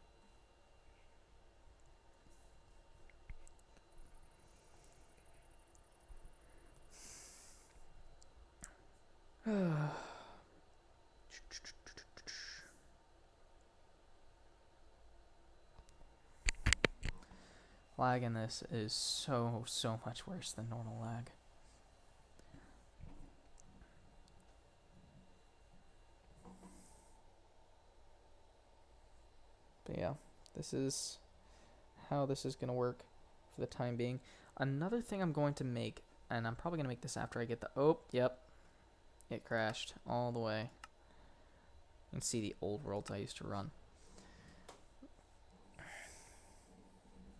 Lag in this is so much worse than normal lag. But yeah, this is how this is going to work for the time being. Another thing I'm going to make, and I'm probably going to make this after I get the... Oh, yep. It crashed all the way. You can see the old worlds I used to run.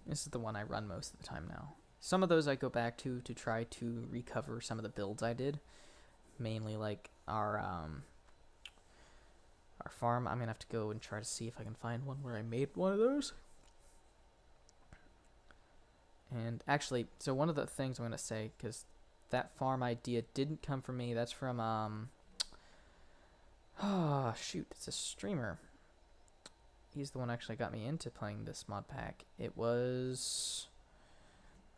This is the one I run most of the time now. Some of those I go back to try to recover some of the builds I did. Mainly like our farm. I'm going to have to go and try to see if I can find one where I made one of those. And actually, so one of the things I'm going to say, because that farm idea didn't come from me. That's from, oh, shoot, it's a streamer. He's the one actually got me into playing this mod pack. It was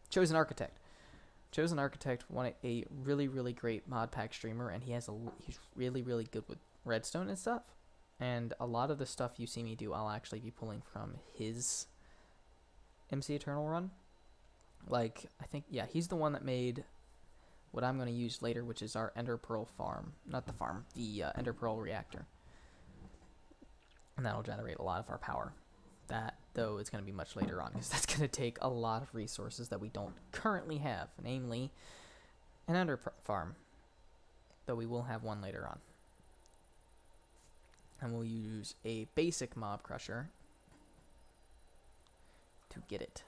Chosen Architect. Chosen Architect wanted a really great mod pack streamer, and he's really good with redstone and stuff. And a lot of the stuff you see me do, I'll actually be pulling from his MC Eternal run. Like, I think, yeah, he's the one that made what I'm going to use later, which is our Ender Pearl farm. Not the farm, the Ender Pearl reactor. And that'll generate a lot of our power. That, though, is going to be much later on, because that's going to take a lot of resources that we don't currently have, namely an Ender farm. Though we will have one later on. And we'll use a basic mob crusher to get it.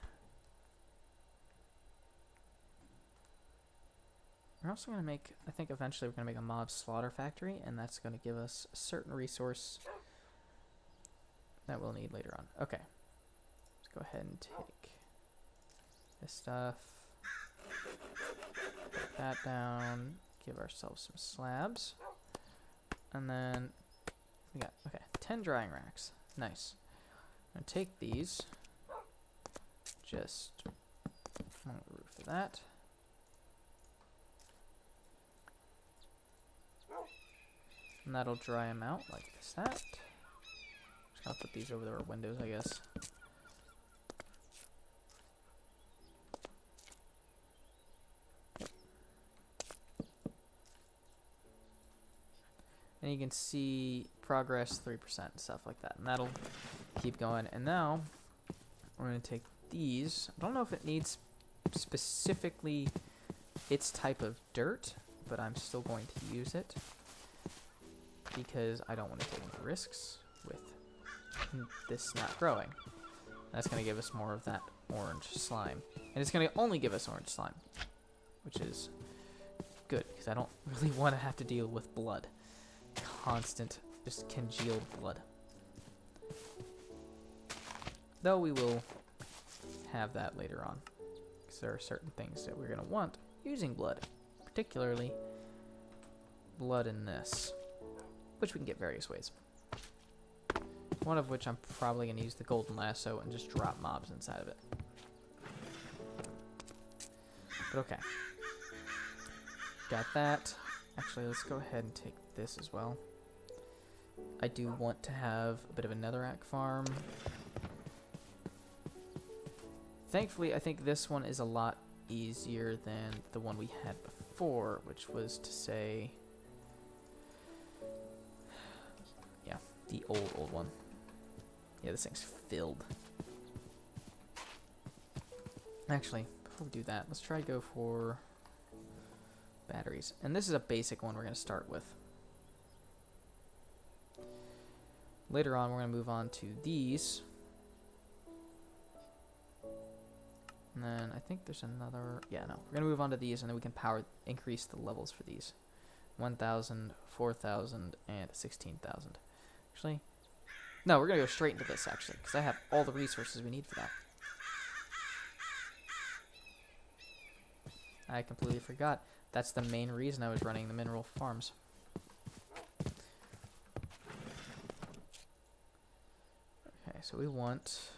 We're also going to make, I think eventually we're going to make a mob slaughter factory, and that's going to give us a certain resource that we'll need later on. Okay. Let's go ahead and take this stuff, put that down, give ourselves some slabs, and then we got, okay, 10 drying racks. Nice. I'm going to take these, just on the roof of that. And that'll dry them out like that. Just gonna put these over our windows, I guess. Yep. And you can see progress 3%, stuff like that. And that'll keep going. And now we're gonna take these. I don't know if it needs specifically its type of dirt, but I'm still going to use it, because I don't want to take any risks with this not growing. That's going to give us more of that orange slime. And it's going to only give us orange slime, which is good, because I don't really want to have to deal with blood. Constant, just congealed blood. Though we will have that later on, because there are certain things that we're going to want using blood. Particularly blood in this, which we can get various ways. One of which I'm probably going to use the golden lasso and just drop mobs inside of it. But okay. Got that. Actually, let's go ahead and take this as well. I do want to have a bit of a netherrack farm. Thankfully, I think this one is a lot easier than the one we had before, which was to say, yeah, the old one. Yeah, this thing's filled. Actually, before we do that, let's try to go for batteries. And this is a basic one we're going to start with. Later on, we're going to move on to these. And then I think there's another... Yeah, no. We're going to move on to these, and then we can increase the levels for these. 1,000, 4,000, and 16,000. Actually, no, we're going to go straight into this, actually, because I have all the resources we need for that. I completely forgot. That's the main reason I was running the mineral farms. Okay, so we want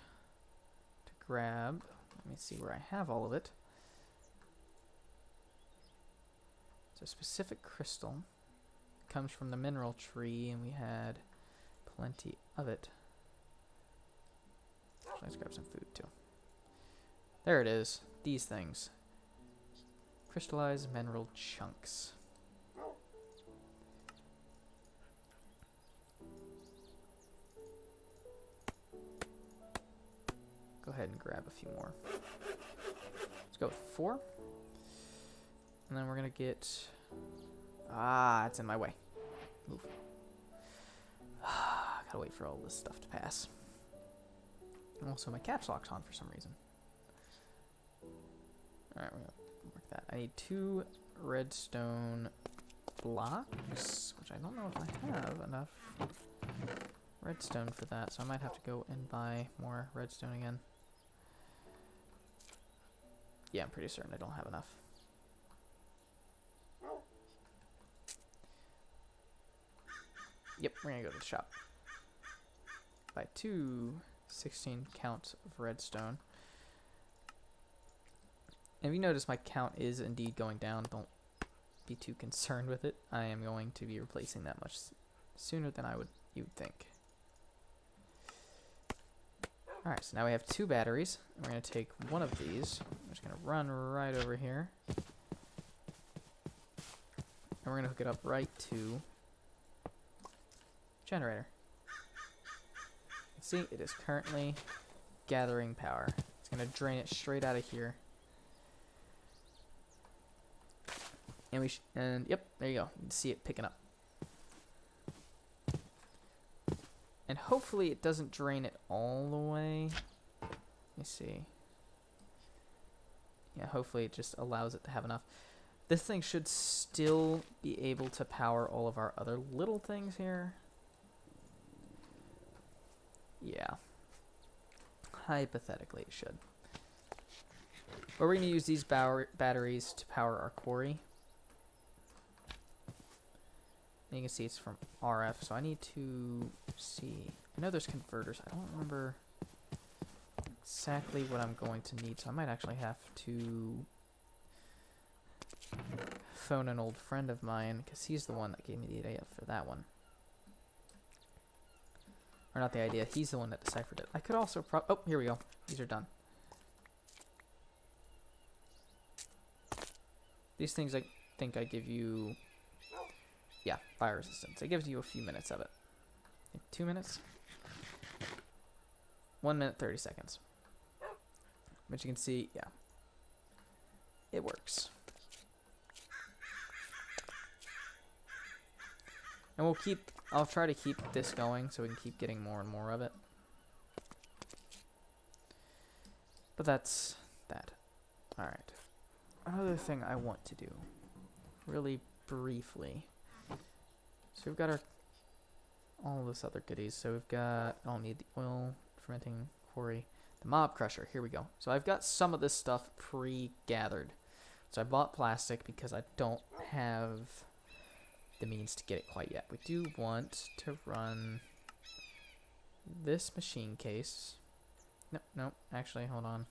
to grab... Let me see where I have all of it. It's a specific crystal. It comes from the mineral tree, and we had plenty of it. Let's grab some food, too. There it is. These things. Crystallized mineral chunks. Go ahead and grab a few more. Let's go with 4. And then we're going to get... Ah, it's in my way. Move. Gotta wait for all this stuff to pass. Also, my caps lock's on for some reason. Alright, we're going to work that. I need 2 redstone blocks, which I don't know if I have enough redstone for that, so I might have to go and buy more redstone again. Yeah, I'm pretty certain I don't have enough. Yep, we're gonna go to the shop. Buy 2 16 counts of redstone. And if you notice, my count is indeed going down. Don't be too concerned with it. I am going to be replacing that much sooner than you'd think. Alright, so now we have 2 batteries. We're going to take one of these. I'm just going to run right over here. And we're going to hook it up right to generator. See, it is currently gathering power. It's going to drain it straight out of here. And yep, there you go. You can see it picking up. And hopefully it doesn't drain it all the way. Let me see. Yeah, hopefully it just allows it to have enough. This thing should still be able to power all of our other little things here. Yeah. Hypothetically it should. But we're going to use these batteries to power our quarry. And you can see it's from RF, so I need to see. I know there's converters. I don't remember exactly what I'm going to need, so I might actually have to phone an old friend of mine, because he's the one that gave me the idea for that one. Or not the idea, he's the one that deciphered it. I could also oh, here we go. These are done. These things I think I give you... Yeah, fire resistance. It gives you a few minutes of it. 2 minutes? 1 minute, 30 seconds. But you can see, yeah. It works. And I'll try to keep this going so we can keep getting more and more of it. But that's that. Alright. Another thing I want to do, really briefly. So we've got all this other goodies. So we've got, I don't need the oil, fermenting quarry, the mob crusher. Here we go. So I've got some of this stuff pre-gathered. So I bought plastic because I don't have the means to get it quite yet. We do want to run this machine case. No, actually, hold on.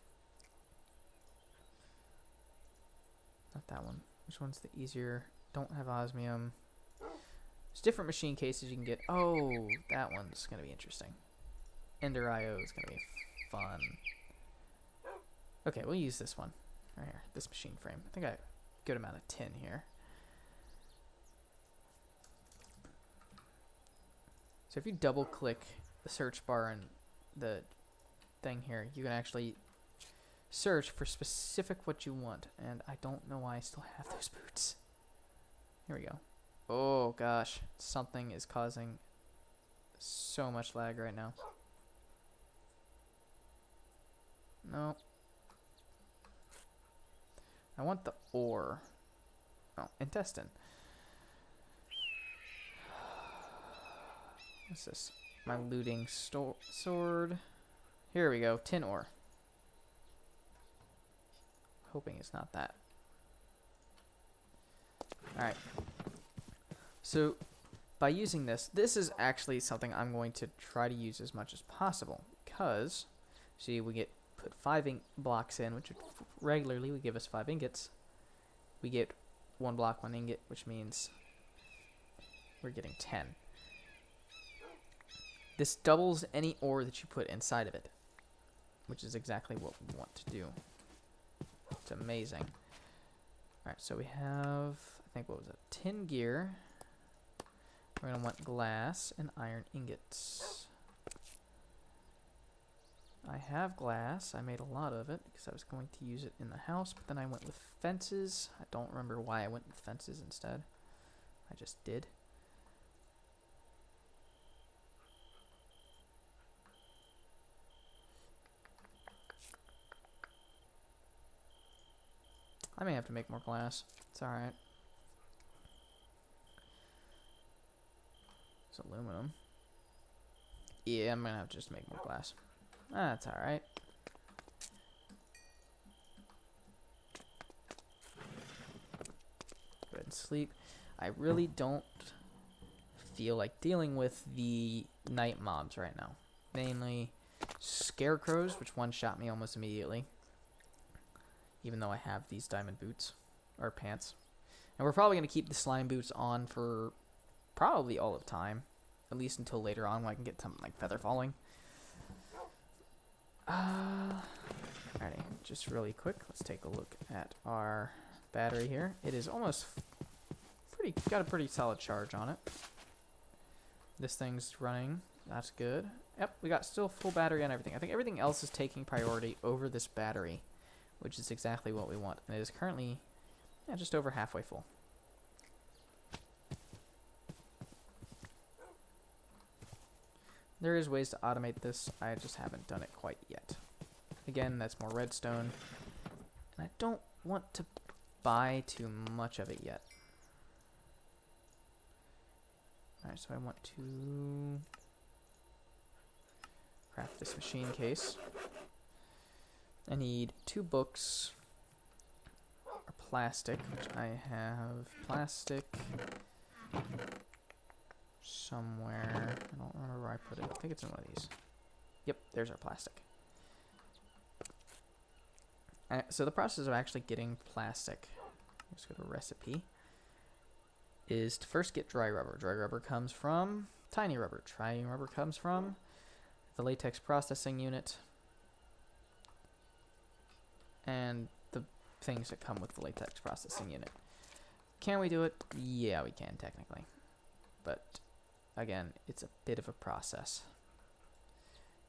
Not that one. Which one's the easier? Don't have osmium. There's different machine cases you can get. Oh, that one's going to be interesting. Ender IO is going to be fun. Okay, we'll use this one. Right here. This machine frame. I think good amount of tin here. So if you double click the search bar and the thing here, you can actually search for specific what you want. And I don't know why I still have those boots. Here we go. Oh gosh, something is causing so much lag right now. No. I want the ore. Oh, intestine. What's this? My looting sword. Here we go. Tin ore. Hoping it's not that. Alright. So, by using this, this is actually something I'm going to try to use as much as possible. Because, see, we get put 5 blocks in, which regularly would give us 5 ingots. We get 1 block, 1 ingot, which means we're getting 10. This doubles any ore that you put inside of it, which is exactly what we want to do. It's amazing. Alright, so we have, I think, what was it? Tin gear. We're going to want glass and iron ingots. I have glass. I made a lot of it because I was going to use it in the house, but then I went with fences. I don't remember why I went with fences instead. I just did. I may have to make more glass. It's alright. It's aluminum. Yeah, I'm gonna have to just make more glass. That's alright. Go ahead and sleep. I really don't feel like dealing with the night mobs right now. Mainly scarecrows, which one-shot me almost immediately. Even though I have these diamond boots. Or pants. And we're probably going to keep the slime boots on for probably all of time. At least until later on when I can get something like feather falling. Alrighty, just really quick, let's take a look at our battery here. It is almost got a pretty solid charge on it. This thing's running, that's good. Yep, we got still full battery on everything. I think everything else is taking priority over this battery, which is exactly what we want. And it is currently just over halfway full. There is ways to automate this, I just haven't done it quite yet. Again, that's more redstone. And I don't want to buy too much of it yet. Alright, so I want to craft this machine case. I need 2 books, or plastic, which I have plastic somewhere. I don't remember where I put it. I think it's in one of these. Yep, there's our plastic. So the process of actually getting plastic, let's go to recipe, is to first get dry rubber. Dry rubber comes from tiny rubber. Tiny rubber comes from the latex processing unit and the things that come with the latex processing unit. Can we do it? Yeah, we can technically. But again, it's a bit of a process.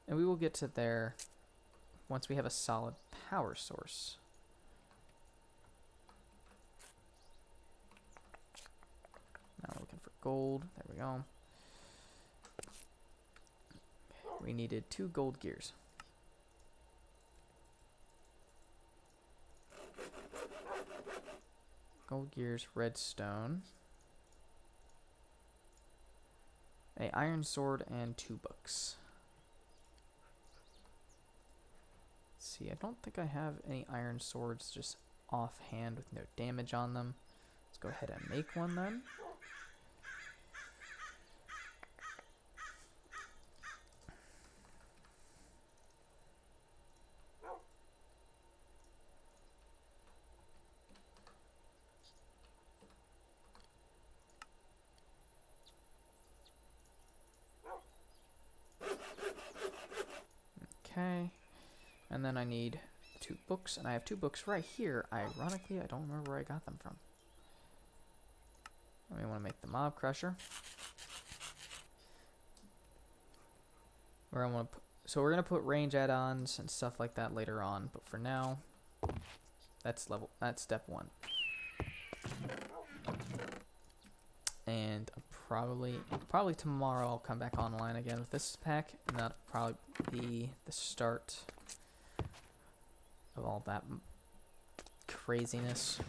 And we will get to there once we have a solid power source. Now we're looking for gold. There we go. We needed 2 gold gears. Gold gears, redstone. A iron sword and 2 books. Let's see, I don't think I have any iron swords just offhand with no damage on them. Let's go ahead and make one then. Okay, and then I need 2 books, and I have 2 books right here. Ironically, I don't remember where I got them from. We want to make the Mob Crusher. Where I want to so we're gonna put range add-ons and stuff like that later on, but for now, that's step 1. And probably tomorrow I'll come back online again with this pack, and that'll probably be the start of all that craziness.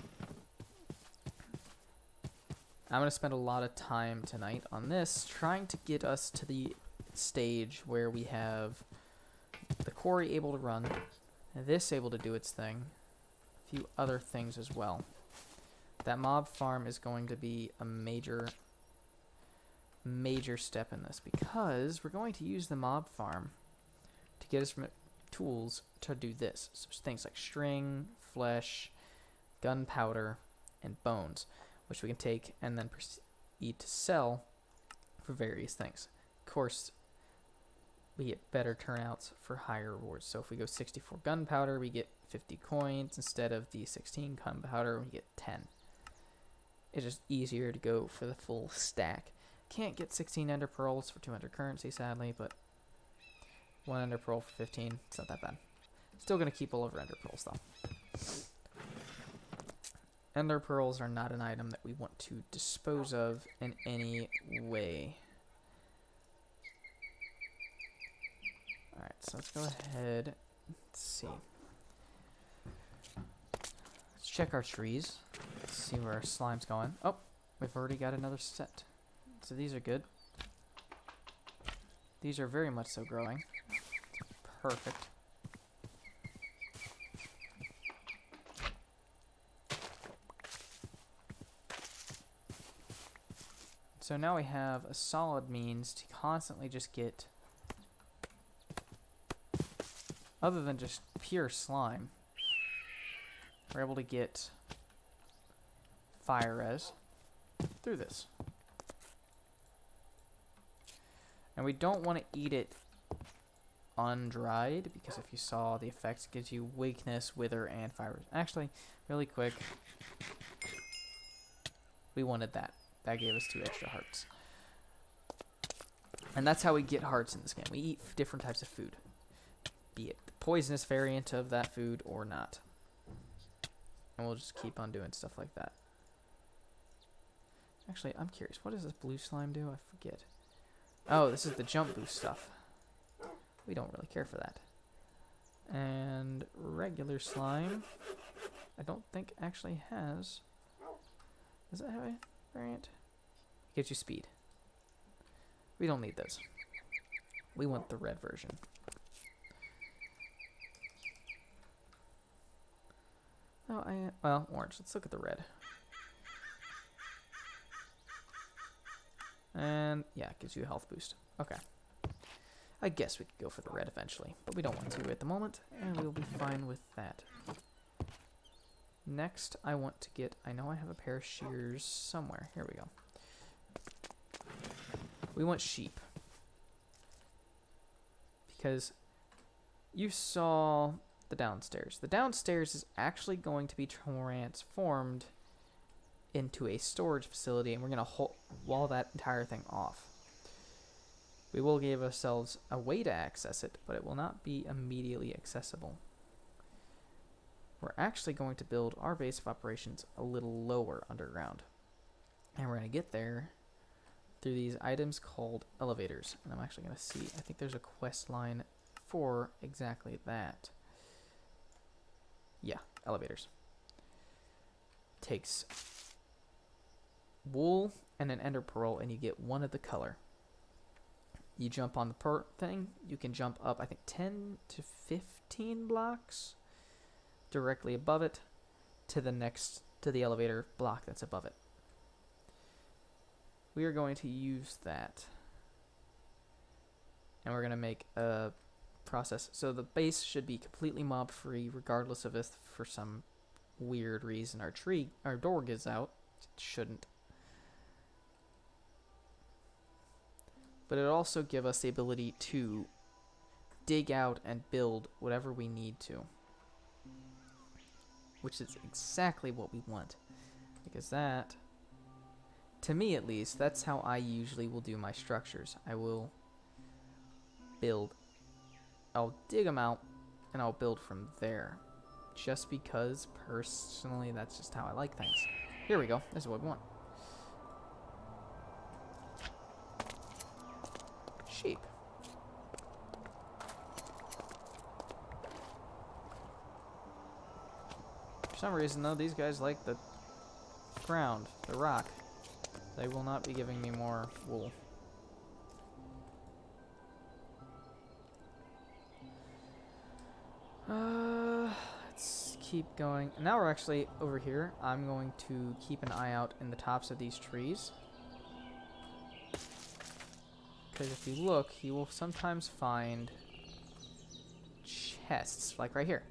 I'm gonna spend a lot of time tonight on this, trying to get us to the stage where we have the quarry able to run, this able to do its thing, a few other things as well. That mob farm is going to be a major step in this, because we're going to use the mob farm to get us tools to do this. So things like string, flesh, gunpowder, and bones, which we can take and then proceed to sell for various things. Of course, we get better turnouts for higher rewards. So if we go 64 gunpowder, we get 50 coins. Instead of the 16 gunpowder, we get 10. It's just easier to go for the full stack. Can't get 16 ender pearls for 200 currency, sadly, but 1 ender pearl for 15, it's not that bad. Still going to keep all over ender pearls, though. Ender pearls are not an item that we want to dispose of in any way. Alright, so let's go ahead. Let's see. Let's check our trees. Let's see where our slime's going. Oh, we've already got another set. So these are good. These are very much so growing. Perfect. So now we have a solid means to constantly just get, other than just pure slime, we're able to get fire res through this. And we don't want to eat it undried, because if you saw the effects, gives you weakness, wither, and fire res. Actually, really quick, we wanted that. That gave us 2 extra hearts. And that's how we get hearts in this game. We eat different types of food, be it the poisonous variant of that food or not. And we'll just keep on doing stuff like that. Actually, I'm curious. What does this blue slime do? I forget. Oh, this is the jump boost stuff. We don't really care for that. And regular slime, I don't think actually has. Does it have a variant? Gives you speed. We don't need those. We want the red version. Oh, well, orange. Let's look at the red. And yeah, it gives you a health boost. Okay. I guess we could go for the red eventually, but we don't want to at the moment, and we'll be fine with that. Next, I want to get, I know I have a pair of shears somewhere. Here we go. We want sheep. Because you saw the downstairs. The downstairs is actually going to be transformed into a storage facility, and we're going to wall that entire thing off. We will give ourselves a way to access it, but it will not be immediately accessible. We're actually going to build our base of operations a little lower underground. And we're going to get there through these items called elevators. And I'm actually going to see, I think there's a quest line for exactly that. Yeah, elevators. Takes wool and an ender pearl, and you get 1 of the color. You jump on the thing, you can jump up, I think, 10 to 15 blocks directly above it to the elevator block that's above it. We are going to use that, and we're going to make a process. So the base should be completely mob free, regardless of if for some weird reason our door gives out. It shouldn't. But it'll also give us the ability to dig out and build whatever we need to. which is exactly what we want. Because that, to me at least, that's how I usually will do my structures. I will build, I'll dig them out, and I'll build from there. Just because, personally, that's just how I like things. Here we go. This is what we want. Sheep. For some reason, though, these guys like the ground, the rock. They will not be giving me more wool. Let's keep going. And now we're actually over here. I'm going to keep an eye out in the tops of these trees. Because if you look, you will sometimes find chests, like right here.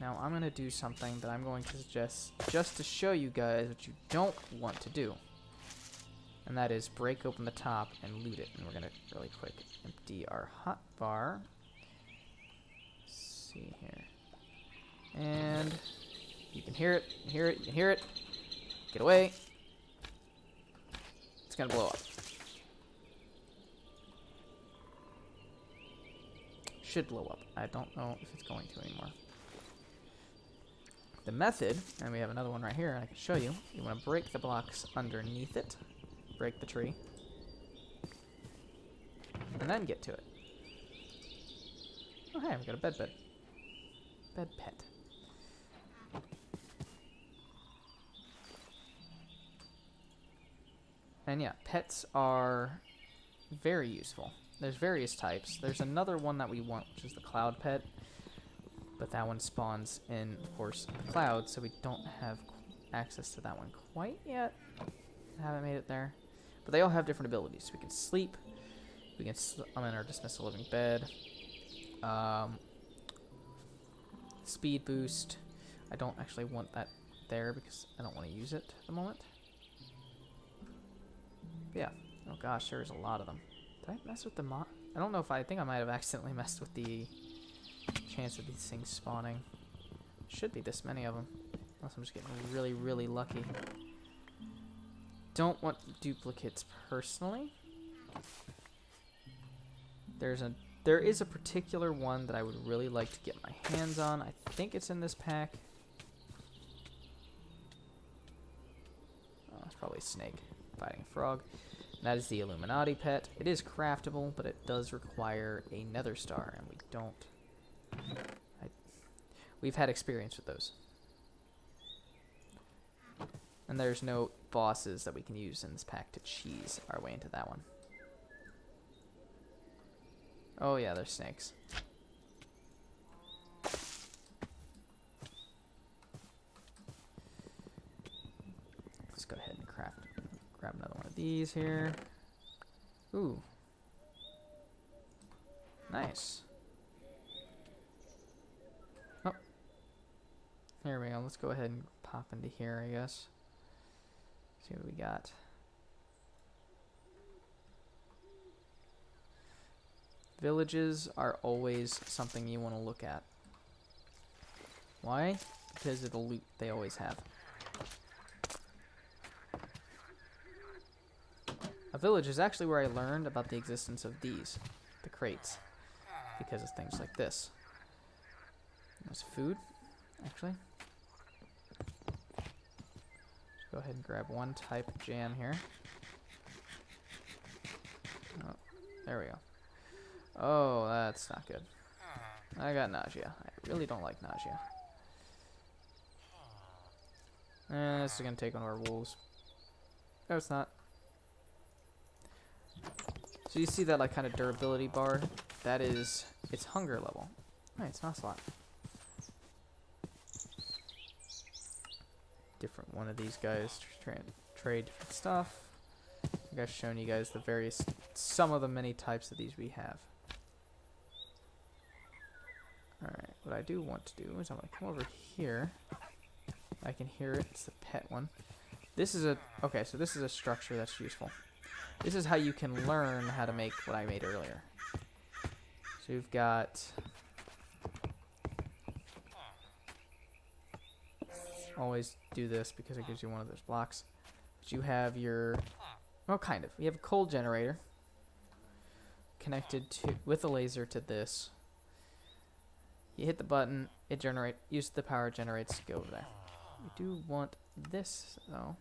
Now I'm going to do something that I'm going to suggest just to show you guys what you don't want to do. And that is break open the top and loot it. And we're going to really quick empty our hotbar. Let's see here. And you can hear it, you can hear it. Get away. It's going to blow up. Should blow up. I don't know if it's going to anymore. The method, and we have another one right here I can show you. You want to break the blocks underneath it. Break the tree. And then get to it. Oh hey, we got a bed. Bed pet. And yeah, pets are very useful. There's various types. There's another one that we want, which is the cloud pet. But that one spawns in, of course, the cloud, so we don't have access to that one quite yet. I haven't made it there. But they all have different abilities. We can sleep. We can summon or dismiss a living bed. Speed boost. I don't actually want that there because I don't want to use it at the moment. Yeah. Oh gosh, there's a lot of them. Did I mess with the mod? I don't know if I think I might have accidentally messed with the chance of these things spawning. Should be this many of them. Unless I'm just getting really, really lucky. Don't want duplicates personally. There is a particular one that I would really like to get my hands on. I think it's in this pack. Oh, it's probably a snake fighting a frog. And that is the Illuminati pet. It is craftable, but it does require a nether star, and we don't. We've had experience with those. And there's no bosses that we can use in this pack to cheese our way into that one. Oh yeah, there's snakes. Let's go ahead and grab another one of these here. Ooh. Nice. Oh. Here we go. Let's go ahead and pop into here, I guess. See what we got. Villages are always something you want to look at. Why? Because of the loot they always have. A village is actually where I learned about the existence of these, the crates, because of things like this. There's food, actually. Let's go ahead and grab one type of jam here. Oh, there we go. Oh, that's not good. I got nausea. I really don't like nausea. This is going to take one of our wolves. No, it's not. So you see that like kind of durability bar? That is its hunger level. Alright, it's not a lot. Different one of these guys to trade different stuff. I think I've shown you guys some of the many types of these we have. Alright, what I do want to do is I'm going to come over here. I can hear it. It's the pet one. This is okay, so this is a structure that's useful. This is how you can learn how to make what I made earlier. So you've got always do this because it gives you one of those blocks. But you have your, well, kind of. You have a coal generator connected to with a laser to this. You hit the button, it use the power it generates to go over there. You do want this though,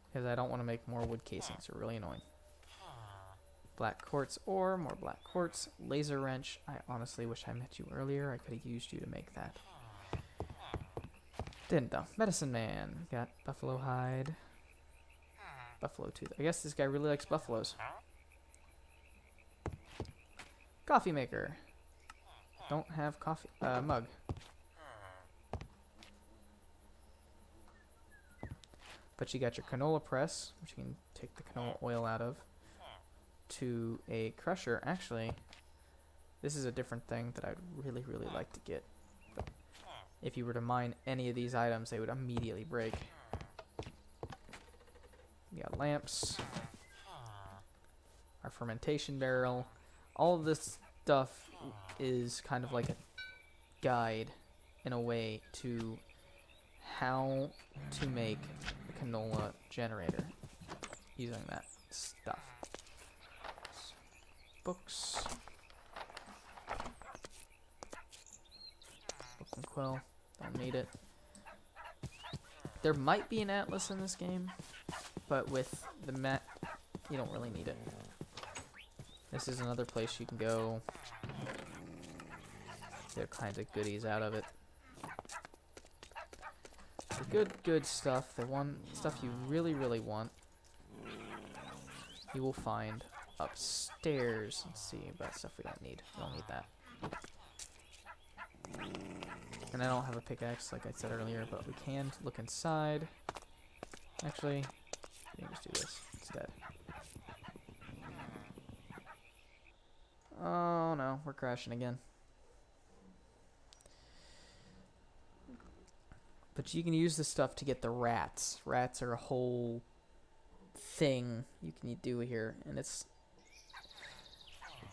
because I don't want to make more wood casings. They're really annoying. Black quartz ore, more black quartz, laser wrench. I honestly wish I met you earlier. I could have used you to make that. Didn't though. Medicine man. Got buffalo hide. Buffalo tooth. I guess this guy really likes buffaloes. Coffee maker. Don't have coffee mug. But you got your canola press, which you can take the canola oil out of, to a crusher. Actually, this is a different thing that I'd really, really like to get. But if you were to mine any of these items, they would immediately break. We got lamps, our fermentation barrel. All of this stuff is kind of like a guide in a way to how to make a canola generator using that stuff. Books. Book and quill. Don't need it. There might be an atlas in this game, but with the map, you don't really need it. This is another place you can go. Get all kinds of goodies out of it. The good stuff, the one stuff you really, really want, you will find upstairs. Let's see about stuff we don't need. We don't need that. And I don't have a pickaxe, like I said earlier, but we can look inside. Actually, we can just do this instead. Oh no, we're crashing again. But you can use this stuff to get the rats. Rats are a whole thing you can do here, and it's,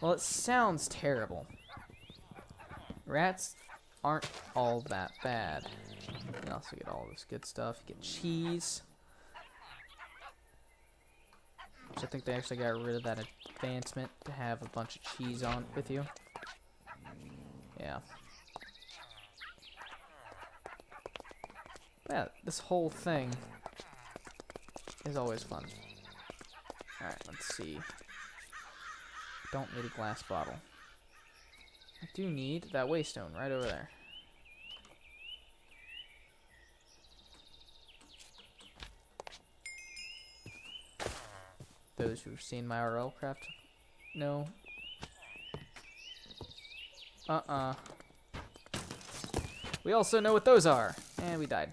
well, it sounds terrible. Rats aren't all that bad. You can also get all this good stuff. You get cheese, which I think they actually got rid of that advancement to have a bunch of cheese on with you. Yeah. Yeah, this whole thing is always fun. Alright, let's see. Don't need a glass bottle. I do need that waystone right over there. Those who've seen my RL craft know. We also know what those are. And we died.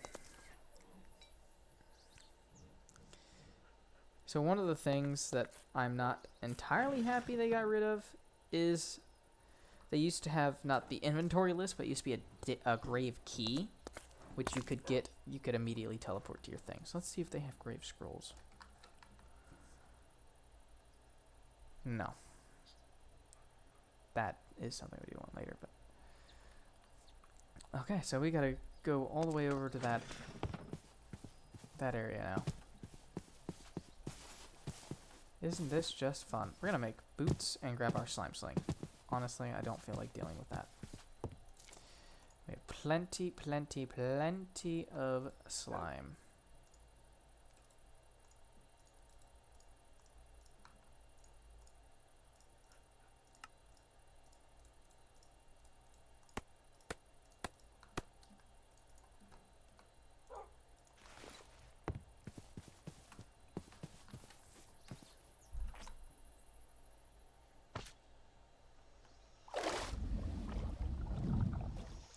So one of the things that I'm not entirely happy they got rid of is they used to have not the inventory list, but it used to be a grave key, which you could get, you could immediately teleport to your thing. So let's see if they have grave scrolls. No. That is something we do want later, but okay, so we gotta go all the way over to that area now. Isn't this just fun? We're gonna make boots and grab our slime sling. Honestly, I don't feel like dealing with that. We have plenty of slime.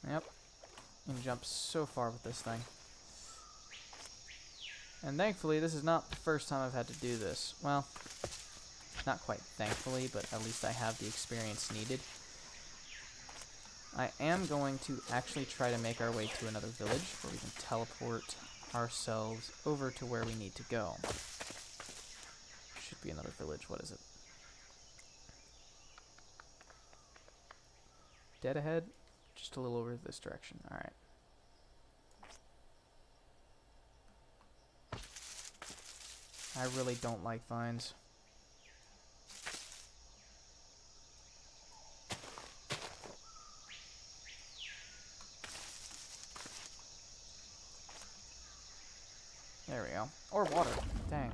Yep. You can jump so far with this thing. And thankfully, this is not the first time I've had to do this. Well, not quite thankfully, but at least I have the experience needed. I am going to actually try to make our way to another village where we can teleport ourselves over to where we need to go. Should be another village. What is it? Dead ahead? Just a little over this direction. Alright. I really don't like vines. There we go. Or water. Dang.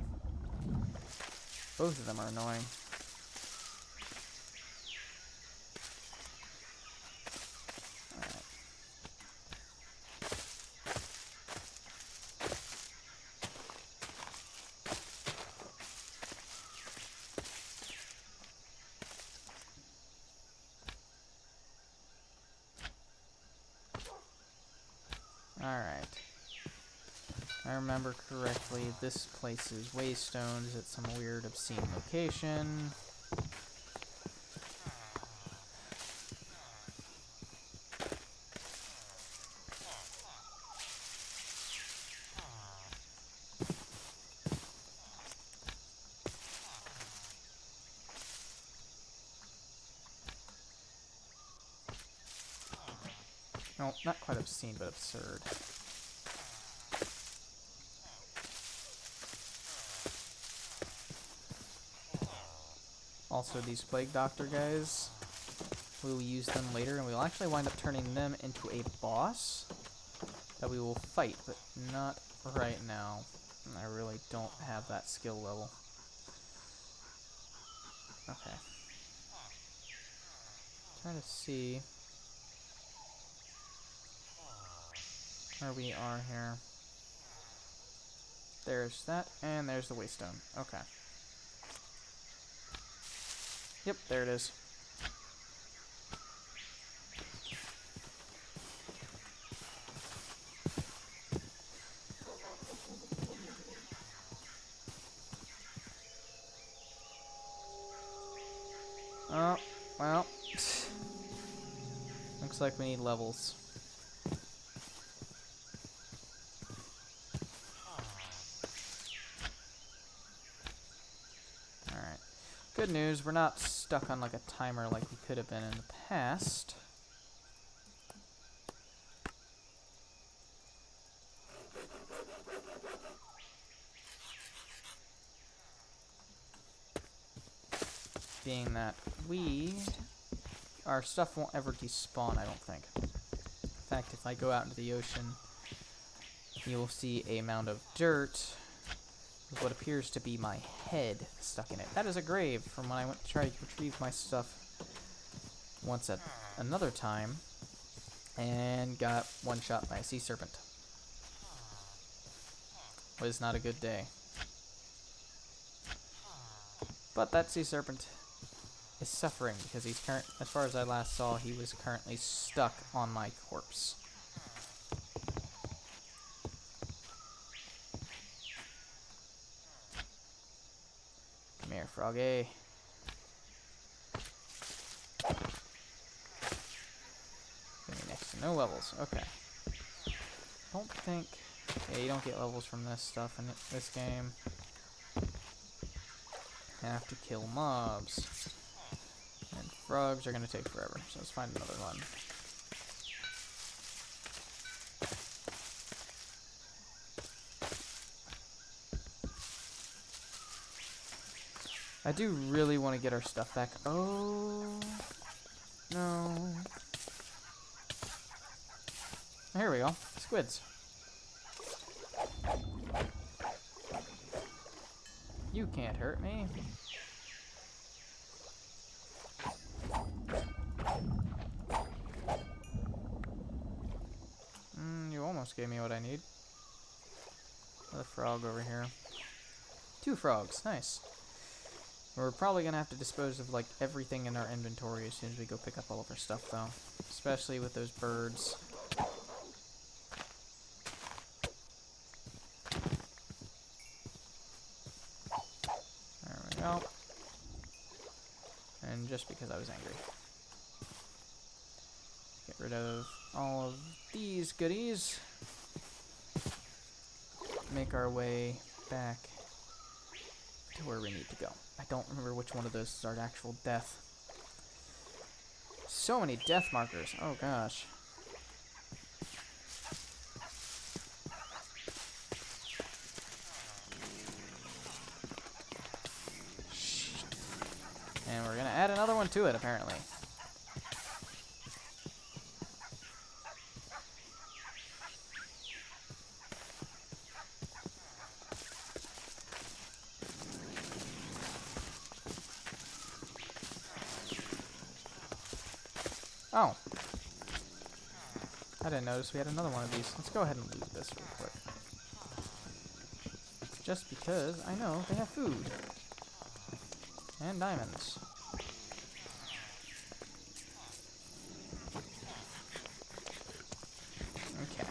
Both of them are annoying. Alright. I remember correctly, this place is Waystones at some weird, obscene location. No, not quite obscene, but absurd. Also, these Plague Doctor guys, we will use them later, and we'll actually wind up turning them into a boss that we will fight, but not right now. I really don't have that skill level. Okay. Trying to see where we are here. There's that, and there's the Waystone. Okay. Yep, there it is. Oh, well. Looks like we need levels. Alright. Good news, we're not stuck on like a timer like we could have been in the past. Being that our stuff won't ever despawn, I don't think. In fact, if I go out into the ocean, you'll see a mound of dirt with what appears to be my head stuck in it. That is a grave from when I went to try to retrieve my stuff once at another time and got one shot by a sea serpent. Was not a good day. But that sea serpent is suffering because he's as far as I last saw, he was currently stuck on my corpse. Come here, Froggy. Next to no levels. Okay. Don't think. Yeah, you don't get levels from this stuff in this game. Have to kill mobs. And frogs are going to take forever, so let's find another one. I do really want to get our stuff back. Oh, no. Here we go. Squids. You can't hurt me. You almost gave me what I need. Another frog over here. 2 frogs. Nice. We're probably going to have to dispose of, like, everything in our inventory as soon as we go pick up all of our stuff, though. Especially with those birds. There we go. And just because I was angry. Get rid of all of these goodies. Make our way back to where we need to go. I don't remember which one of those is our actual death. So many death markers. Oh gosh. to it, apparently. Oh. I didn't notice we had another one of these. Let's go ahead and loot this real quick. Just because I know they have food. And diamonds. Okay.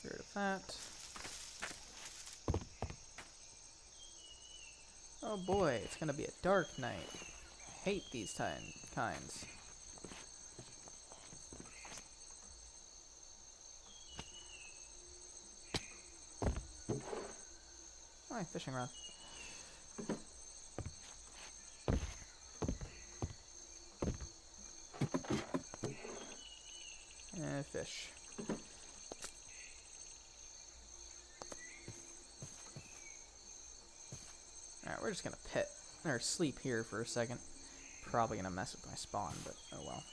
Get rid of that. Oh boy, it's gonna be a dark night. Hate these kinds. Oh, fishing rod. And fish. Alright, we're just gonna pit or sleep here for a second. Probably gonna mess with my spawn, but oh well.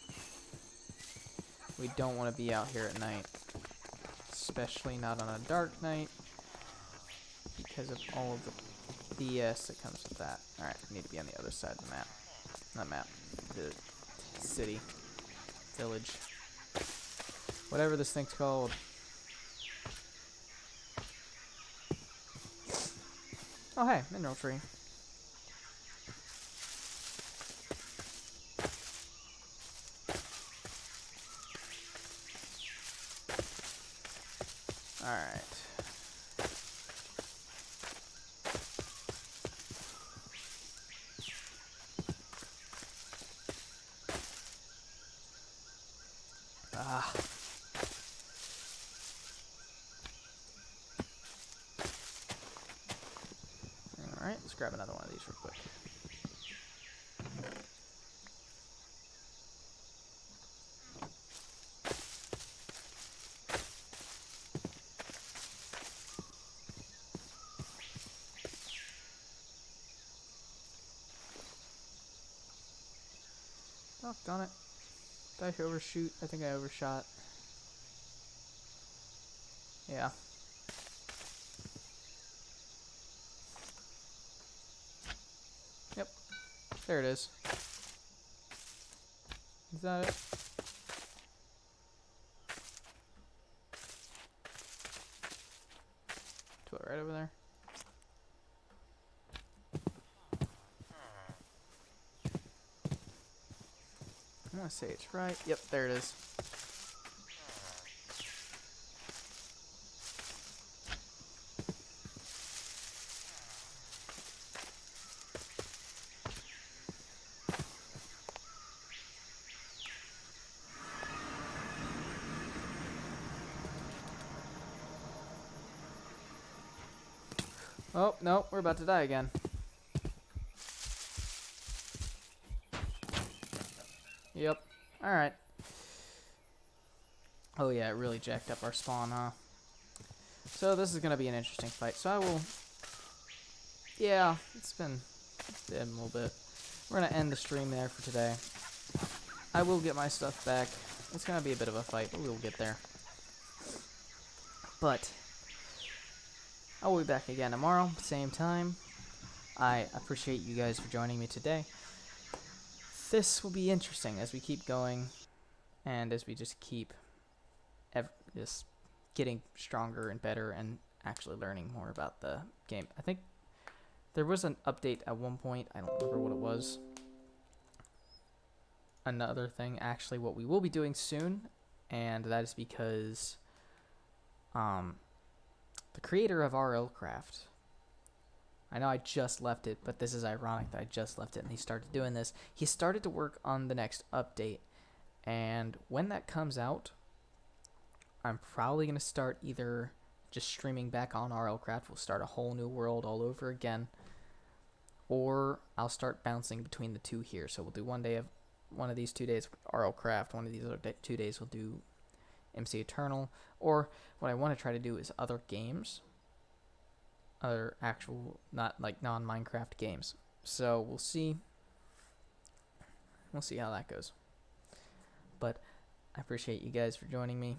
We don't want to be out here at night. Especially not on a dark night. Because of all of the BS that comes with that. Alright, we need to be on the other side of the map. Not map. The city. Village. Whatever this thing's called. Oh hey, mineral tree. Alright. Ah. Alright, let's grab another one of these real quick. Oh, got it. Did I overshoot? I think I overshot. Yeah. Yep. There it is. Is that it? To it right over there. I want to say it's right. Yep, there it is. Oh, no, we're about to die again. Yep. Alright. Oh yeah, it really jacked up our spawn, huh? So this is going to be an interesting fight. So I will... Yeah, it's been a little bit. We're going to end the stream there for today. I will get my stuff back. It's going to be a bit of a fight, but we'll get there. But I will be back again tomorrow, same time. I appreciate you guys for joining me today. This will be interesting as we keep going and as we just keep just getting stronger and better and actually learning more about the game. I think there was an update at one point. I don't remember what it was. Another thing, actually, what we will be doing soon, and that is because the creator of RLCraft, I know I just left it, but this is ironic that I just left it and he started doing this. He started to work on the next update, and when that comes out, I'm probably going to start either just streaming back on RLCraft. We'll start a whole new world all over again, or I'll start bouncing between the two here. So we'll do one of these 2 days RL Craft, one of these other 2 days we'll do MC Eternal, or what I want to try to do is other games, other actual, not like non-Minecraft games. So we'll see how that goes. But I appreciate you guys for joining me.